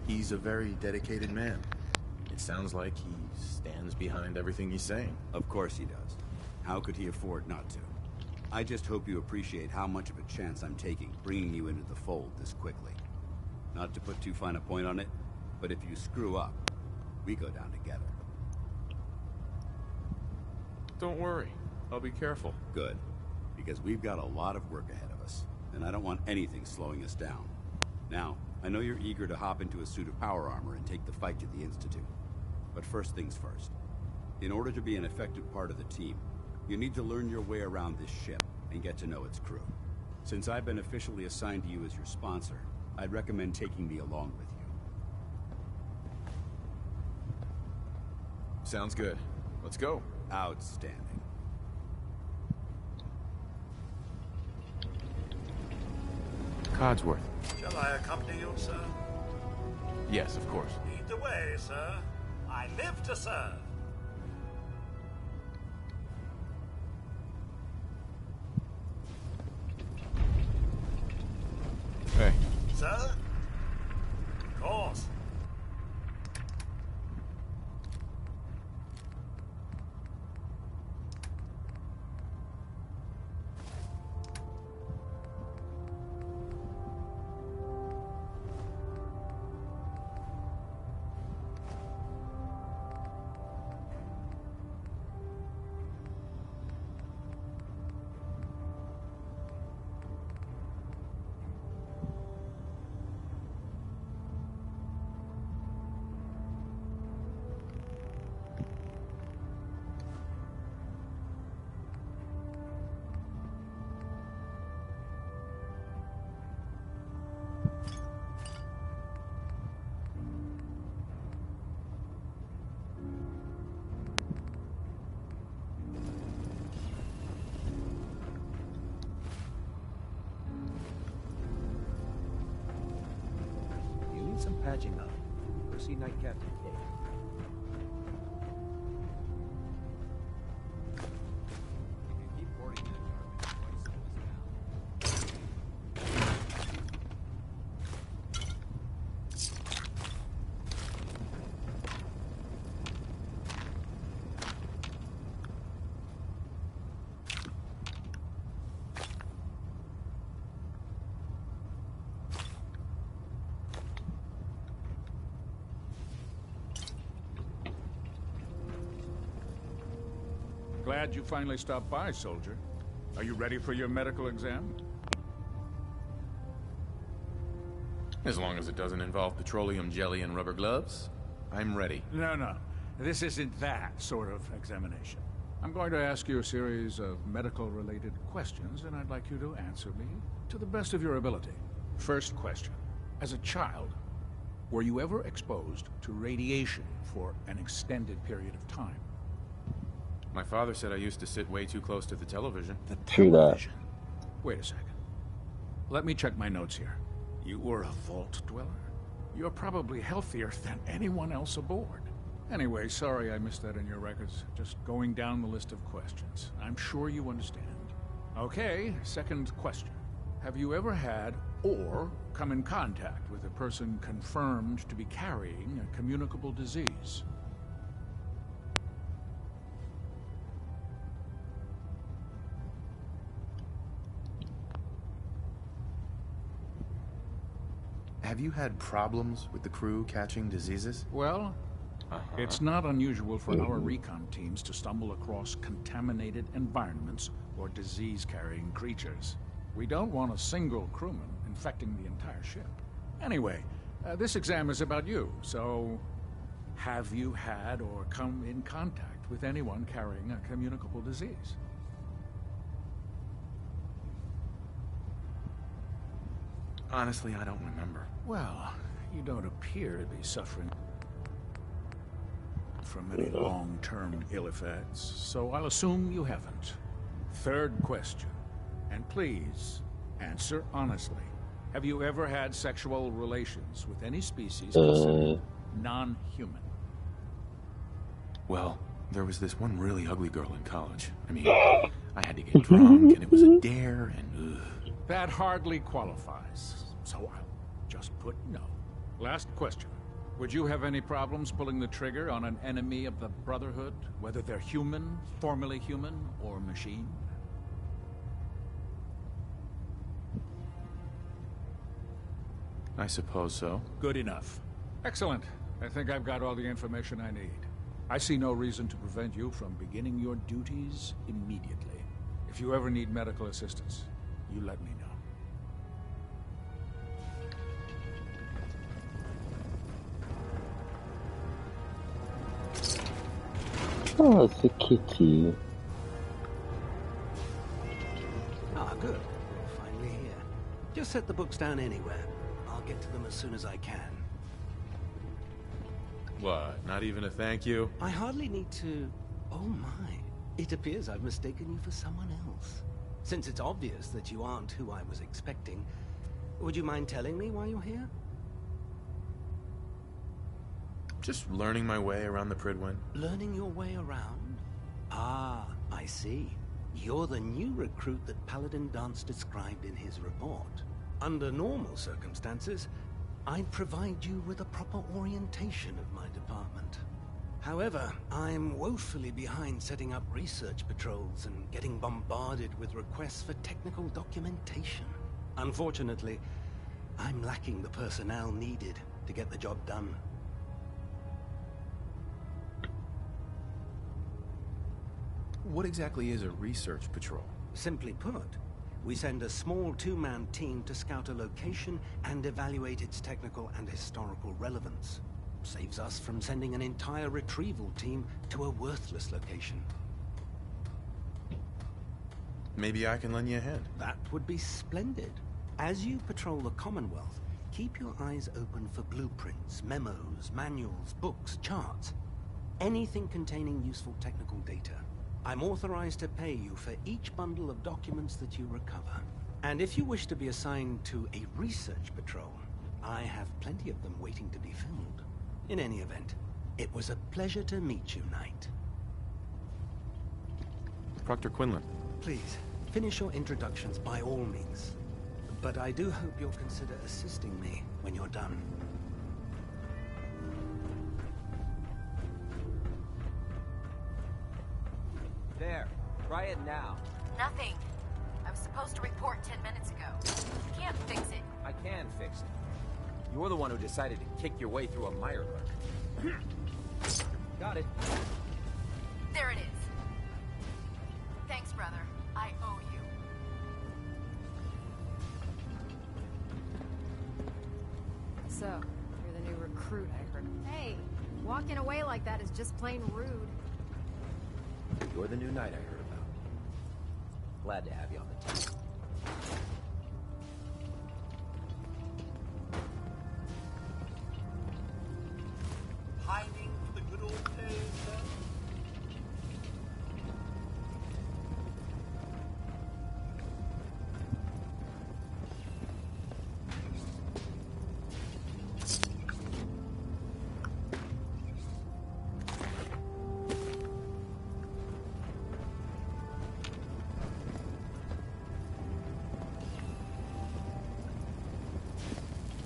S7: He's a very dedicated man. It sounds like he stands behind everything he's saying.
S15: Of course he does. How could he afford not to? I just hope you appreciate how much of a chance I'm taking bringing you into the fold this quickly. Not to put too fine a point on it, but if you screw up, we go down together.
S7: Don't worry. I'll be careful.
S15: Good. Because we've got a lot of work ahead of us, and I don't want anything slowing us down. Now, I know you're eager to hop into a suit of power armor and take the fight to the Institute. But first things first. In order to be an effective part of the team, you need to learn your way around this ship and get to know its crew. Since I've been officially assigned to you as your sponsor, I'd recommend taking me along with you.
S7: Sounds good. Let's go.
S15: Outstanding.
S7: Codsworth.
S11: Shall I accompany you, sir?
S7: Yes, of course.
S11: Lead the way, sir. I live to serve.
S7: Hey.
S11: Sir? Of course.
S19: You need some patching up. Go see Night Captain K.
S8: Glad you finally stopped by, soldier. Are you ready for your medical exam?
S7: As long as it doesn't involve petroleum jelly and rubber gloves, I'm ready.
S8: No. This isn't that sort of examination. I'm going to ask you a series of medical-related questions, and I'd like you to answer me to the best of your ability. First question. As a child, were you ever exposed to radiation for an extended period of time?
S7: My father said I used to sit way too close to the television.
S5: True that.
S8: Wait a second. Let me check my notes here. You were a vault dweller? You're probably healthier than anyone else aboard. Anyway, sorry I missed that in your records. Just going down the list of questions. I'm sure you understand. Okay, second question. Have you ever had or come in contact with a person confirmed to be carrying a communicable disease?
S7: Have you had problems with the crew catching diseases?
S8: Well, it's not unusual for our recon teams to stumble across contaminated environments or disease-carrying creatures. We don't want a single crewman infecting the entire ship. Anyway, this exam is about you, so have you had or come in contact with anyone carrying a communicable disease?
S7: Honestly, I don't remember.
S8: Well, you don't appear to be suffering from any long-term ill effects, so I'll assume you haven't. Third question, and please, answer honestly. Have you ever had sexual relations with any species considered non-human?
S7: Well, there was this one really ugly girl in college. I mean, I had to get drunk, and it was a dare, and
S8: That hardly qualifies, so I'll just put no. Last question. Would you have any problems pulling the trigger on an enemy of the Brotherhood, whether they're human, formerly human, or machine?
S7: I suppose so.
S8: Good enough. Excellent. I think I've got all the information I need. I see no reason to prevent you from beginning your duties immediately. If you ever need medical assistance, you let me know.
S5: Oh, it's a kitty.
S6: Ah, good. You're finally here. Just set the books down anywhere. I'll get to them as soon as I can.
S7: What, not even a thank you?
S6: I hardly need to... Oh my. It appears I've mistaken you for someone else. Since it's obvious that you aren't who I was expecting, Would you mind telling me why you're here?
S7: Just learning my way around the Prydwen.
S6: Learning your way around? Ah, I see. You're the new recruit that Paladin Dance described in his report. Under normal circumstances, I'd provide you with a proper orientation of my department. However, I'm woefully behind setting up research patrols and getting bombarded with requests for technical documentation. Unfortunately, I'm lacking the personnel needed to get the job done.
S7: What exactly is a research patrol?
S6: Simply put, we send a small two-man team to scout a location and evaluate its technical and historical relevance. Saves us from sending an entire retrieval team to a worthless location.
S7: Maybe I can lend you a hand.
S6: That would be splendid. As you patrol the Commonwealth, keep your eyes open for blueprints, memos, manuals, books, charts. Anything containing useful technical data. I'm authorized to pay you for each bundle of documents that you recover. And if you wish to be assigned to a research patrol, I have plenty of them waiting to be filled. In any event, it was a pleasure to meet you, Knight.
S7: Proctor Quinlan.
S6: Please, finish your introductions by all means. But I do hope you'll consider assisting me when you're done.
S4: There. Try it now.
S21: Nothing. I was supposed to report 10 minutes ago. You can't fix it.
S4: I can fix it. You're the one who decided to kick your way through a Mirelurk. Got it.
S21: There it is. Thanks, brother. I owe you. So, you're the new recruit, I heard. Hey, walking away like that is just plain rude.
S4: You're the new knight I heard about. Glad to have you on the team.
S11: Pining for the good old days, then?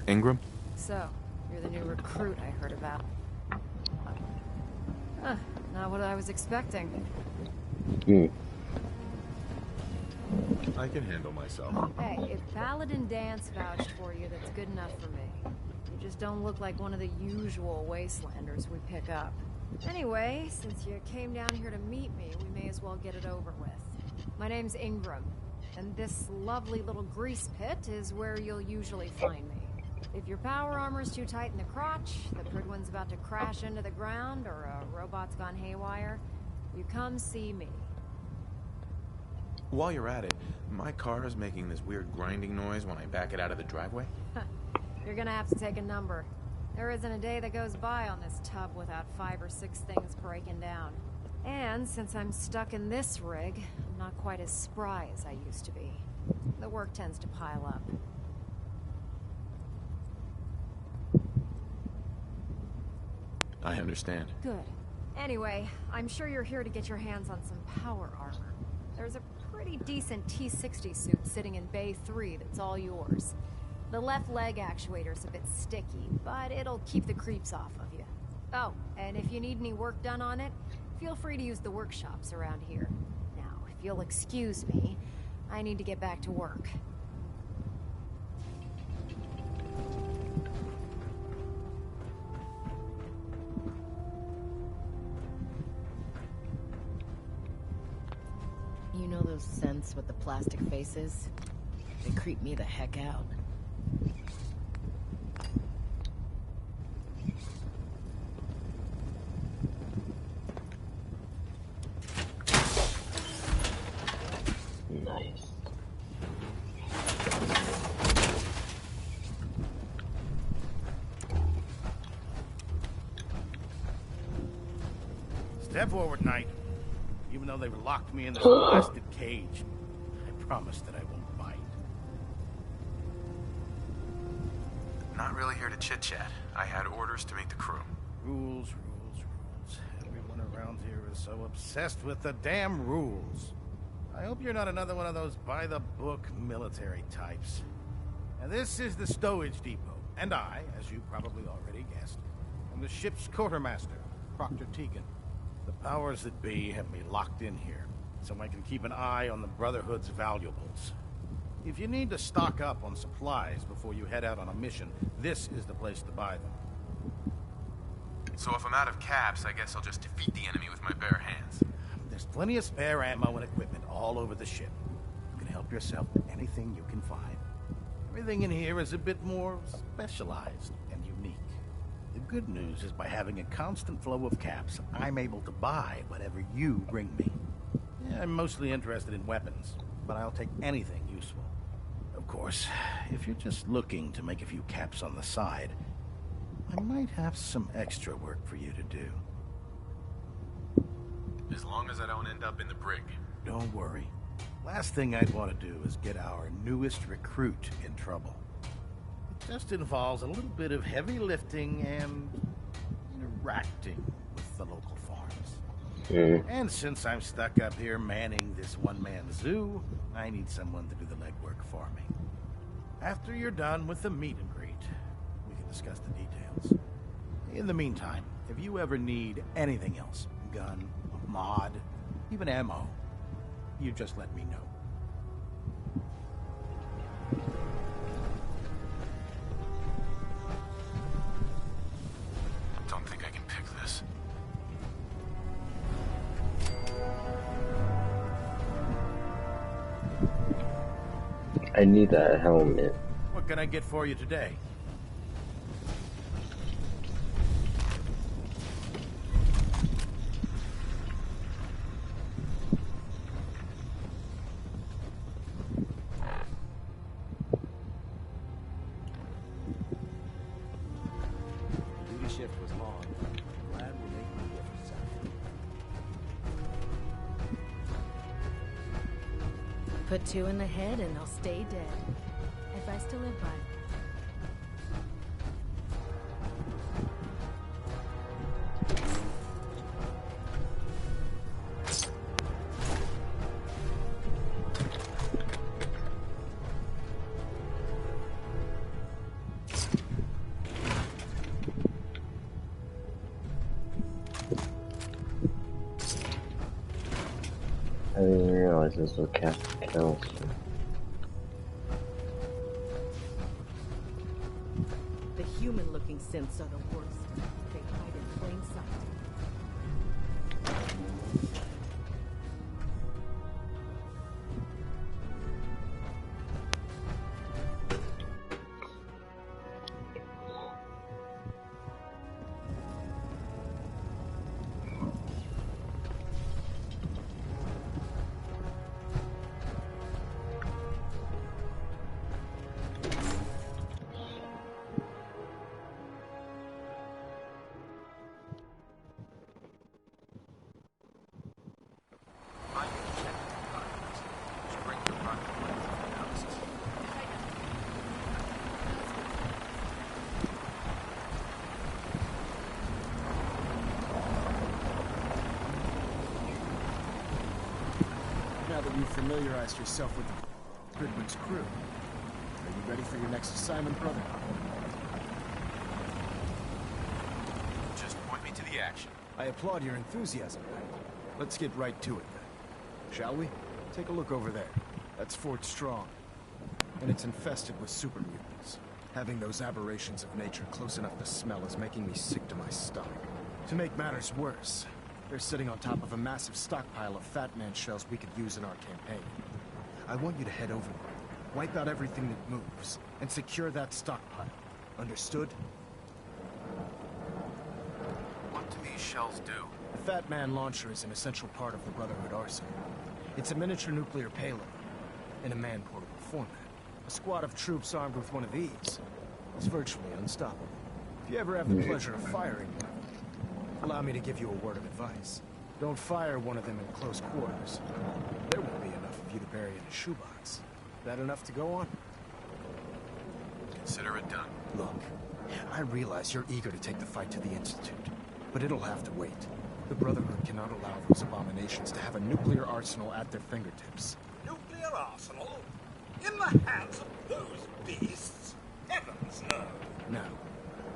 S7: Ingram?
S21: So, you're the new recruit I heard about. Not what I was expecting.
S7: I can handle myself.
S21: Hey, if Paladin Dance vouched for you, that's good enough for me. You just don't look like one of the usual wastelanders we pick up. Anyway, since you came down here to meet me, we may as well get it over with. My name's Ingram, and this lovely little grease pit is where you'll usually find me. If your power armor's too tight in the crotch, the Prydwen's about to crash into the ground, or a robot's gone haywire, you come see me.
S7: While you're at it, my car is making this weird grinding noise when I back it out of the driveway.
S21: You're gonna have to take a number. There isn't a day that goes by on this tub without 5 or 6 things breaking down. And since I'm stuck in this rig, I'm not quite as spry as I used to be. The work tends to pile up.
S7: I understand.
S21: Good. Anyway, I'm sure you're here to get your hands on some power armor. There's a pretty decent T-60 suit sitting in Bay 3 that's all yours. The left leg actuator's a bit sticky, but it'll keep the creeps off of you. Oh, and if you need any work done on it, feel free to use the workshops around here. Now, if you'll excuse me, I need to get back to work. You know those scents with the plastic faces? They creep me the heck out.
S5: Nice.
S22: Step forward, Knight. Even though they've locked me in this blasted cage, I promise that I won't bite.
S20: not really here to chit-chat. I had orders to meet the crew.
S22: Rules, rules, rules. Everyone around here is so obsessed with the damn rules. I hope you're not another one of those by-the-book military types. And this is the stowage depot, and I, as you probably already guessed, am the ship's quartermaster, Proctor Tegan. The powers that be have me locked in here, so I can keep an eye on the Brotherhood's valuables. If you need to stock up on supplies before you head out on a mission, this is the place to buy them.
S20: So if I'm out of caps, I guess I'll just defeat the enemy with my bare hands.
S22: There's plenty of spare ammo and equipment all over the ship. You can help yourself to anything you can find. Everything in here is a bit more specialized and unique. The good news is by having a constant flow of caps, I'm able to buy whatever you bring me. Yeah, I'm mostly interested in weapons, but I'll take anything useful. Of course, if you're just looking to make a few caps on the side, I might have some extra work for you to do.
S20: As long as I don't end up in the brig.
S22: Don't worry. Last thing I'd want to do is get our newest recruit in trouble. It just involves a little bit of heavy lifting and interacting with the local farms. And since I'm stuck up here manning this one-man zoo, I need someone to do the legwork for me. After you're done with the meet and greet, we can discuss the details. In the meantime, if you ever need anything else, gun, a mod, even ammo, you just let me know.
S20: Don't think I can pick this.
S5: I need that helmet.
S22: What can I get for you today?
S19: Duty shift was long. Glad we're making the difference out.
S3: Put 2 in the head and they'll stay dead. Advice to live by.
S5: I didn't realize this was Captain Kelsey.
S3: The human-looking synths are the worst. They hide in plain sight.
S18: Now that you've familiarized yourself with the Goodwin's crew, are you ready for your next assignment, brother?
S20: Just point me to the action.
S18: I applaud your enthusiasm, man. Let's get right to it, then. Shall we? Take a look over there. That's Fort Strong. And it's infested with super mutants. Having those aberrations of nature close enough to smell is making me sick to my stomach. To make matters worse, they're sitting on top of a massive stockpile of Fat Man shells we could use in our campaign. I want you to head over there, wipe out everything that moves, and secure that stockpile. Understood?
S20: What do these shells do?
S18: The Fat Man launcher is an essential part of the Brotherhood arsenal. It's a miniature nuclear payload, in a man-portable format. A squad of troops armed with one of these is virtually unstoppable. If you ever have the pleasure of firing one, allow me to give you a word of advice. Don't fire one of them in close quarters. There won't be enough of you to bury in a shoebox. That enough to go on?
S20: consider it done.
S18: Look, I realize you're eager to take the fight to the Institute, but it'll have to wait. The Brotherhood cannot allow those abominations to have a nuclear arsenal at their fingertips.
S11: Nuclear arsenal? In the hands of those beasts? Heavens, no.
S18: Now,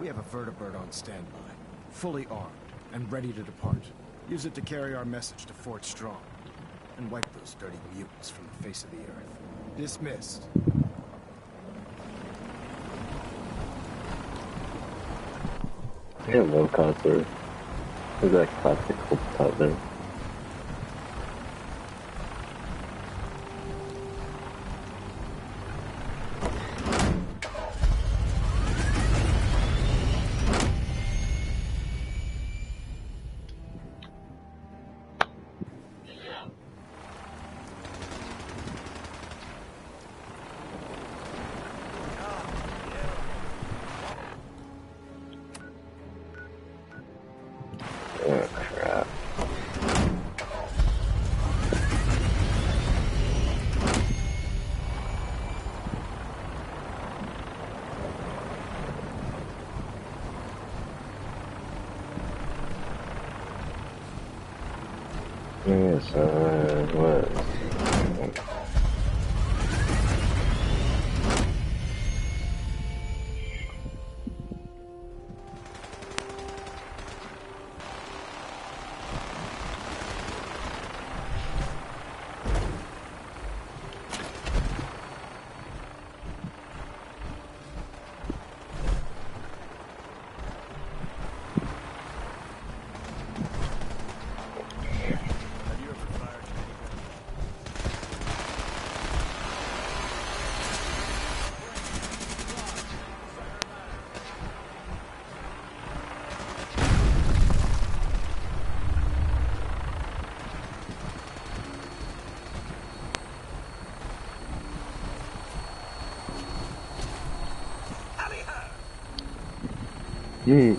S18: we have a vertibird on standby, fully armed and ready to depart. Use it to carry our message to Fort Strong and wipe those dirty mutants from the face of the earth. Dismissed.
S5: Hello, Cosler. Look at that classical Cosler. Oh, crap. Yes, what? Hmm.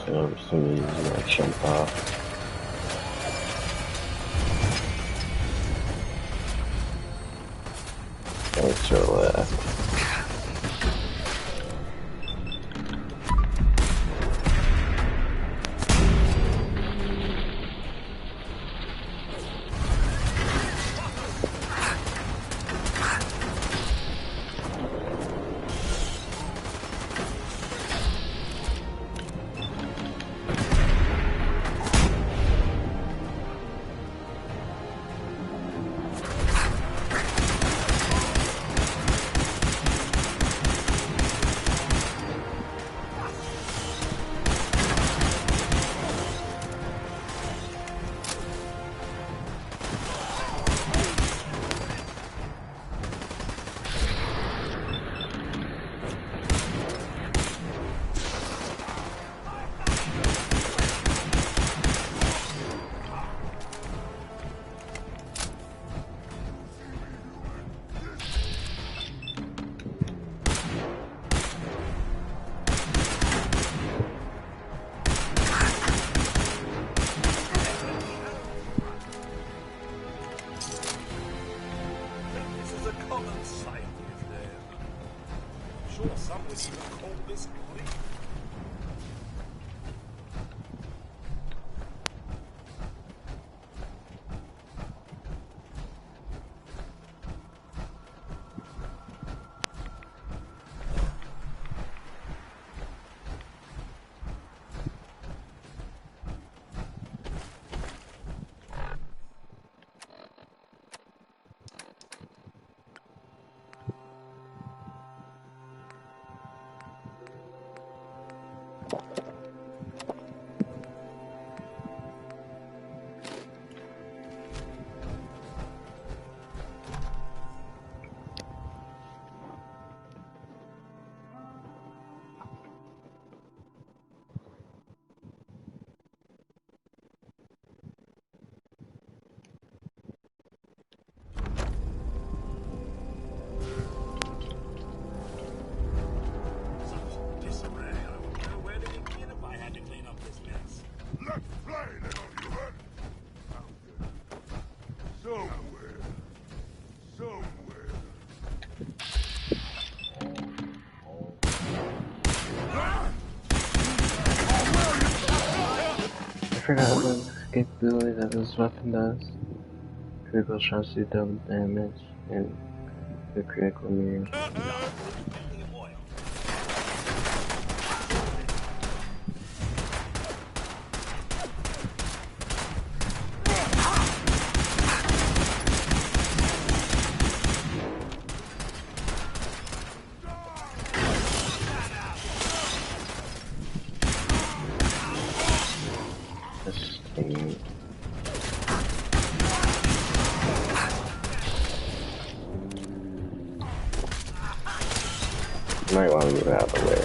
S5: So for some reason I jump off. Thanks for left.
S11: common sight is there. I'm sure some would even call this clean.
S5: I forgot the escapability that this weapon does. Critical shots do double damage, and the critical mirror. Might want to move out of the way.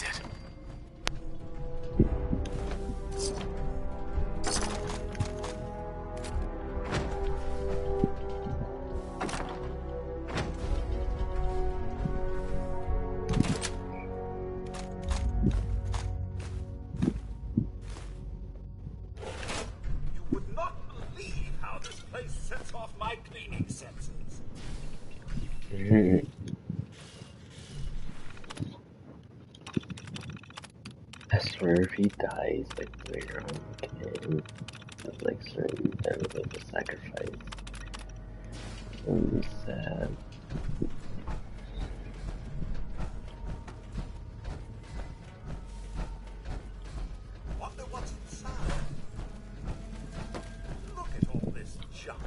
S20: needs it.
S11: You would not believe how this place sets off my cleaning senses.
S5: I swear if he dies like later on in the game, of like certain end of the sacrifice, it's gonna be sad.
S11: Wonder what's inside. Look at all this junk.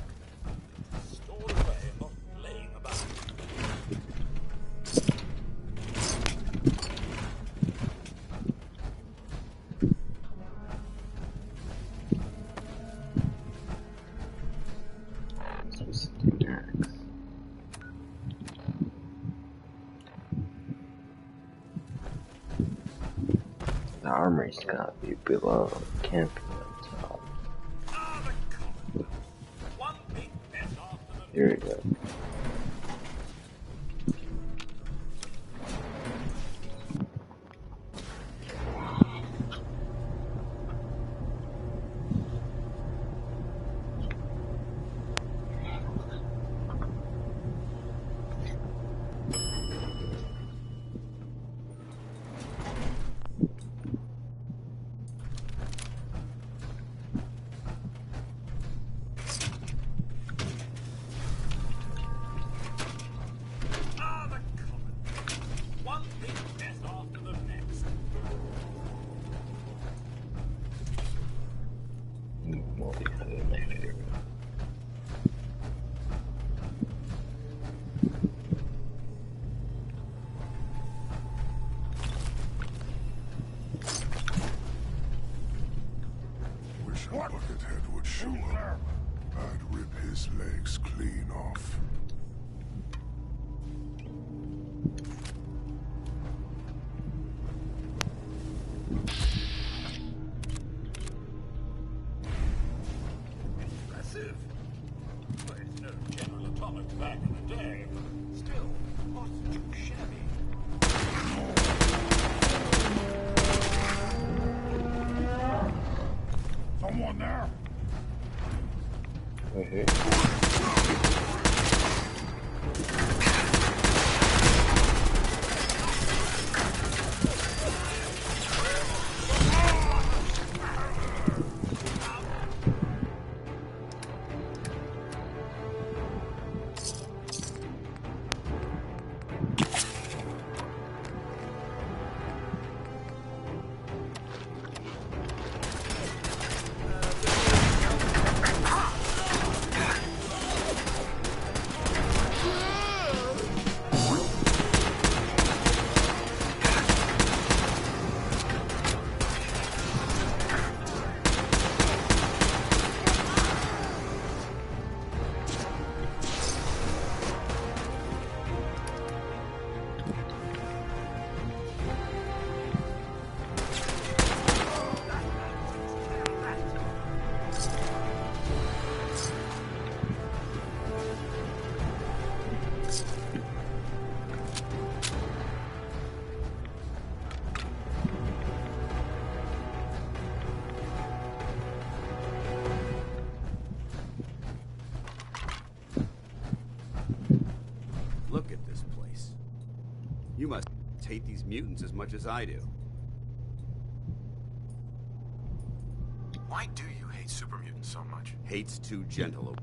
S11: Stored away and not laying about.
S5: Some snacks. The armory's gotta be below, can't be on top. Here we go.
S11: One big mess after the next.
S5: Multi-headed my favorite.
S9: Wish a Buckethead would show up. I'd rip his legs clean off.
S11: Impressive. But it's no General Atomics back in the day. Still, not too shabby.
S9: Someone there?
S15: Look at this place. You must hate these mutants as much as I do.
S20: Why do you hate super mutants so much?
S15: Hate's too gentle.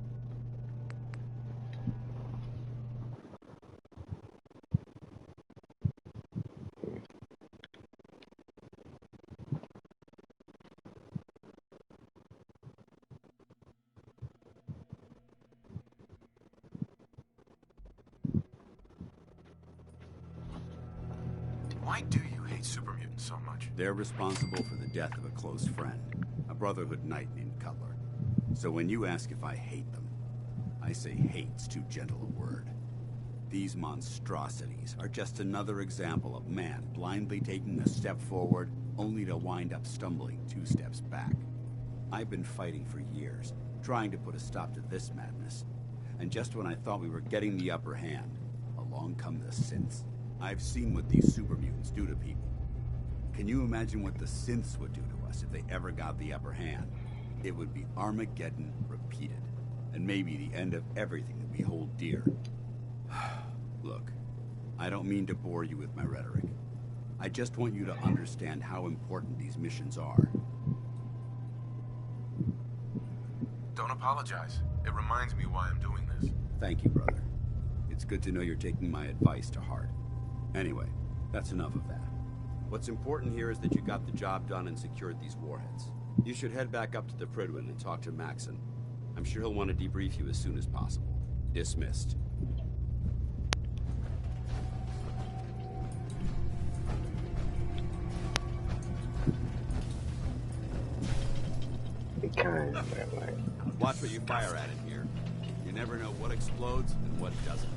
S20: Why do you hate super mutants so much?
S15: They're responsible for the death of a close friend, a Brotherhood knight named Cutler. So when you ask if I hate them, I say hate's too gentle a word. These monstrosities are just another example of man blindly taking a step forward, only to wind up stumbling 2 steps back. I've been fighting for years, trying to put a stop to this madness. And just when I thought we were getting the upper hand, along come the synths. I've seen what these super mutants do to people. Can you imagine what the synths would do to us if they ever got the upper hand? It would be Armageddon repeated, and maybe the end of everything that we hold dear. Look, I don't mean to bore you with my rhetoric. I just want you to understand how important these missions are.
S20: Don't apologize. It reminds me why I'm doing this.
S15: Thank you, brother. It's good to know you're taking my advice to heart. Anyway, that's enough of that. What's important here is that you got the job done and secured these warheads. You should head back up to the Prydwen and talk to Maxon. I'm sure he'll want to debrief you as soon as possible. Dismissed. Watch what you fire at in here. You never know what explodes and what doesn't.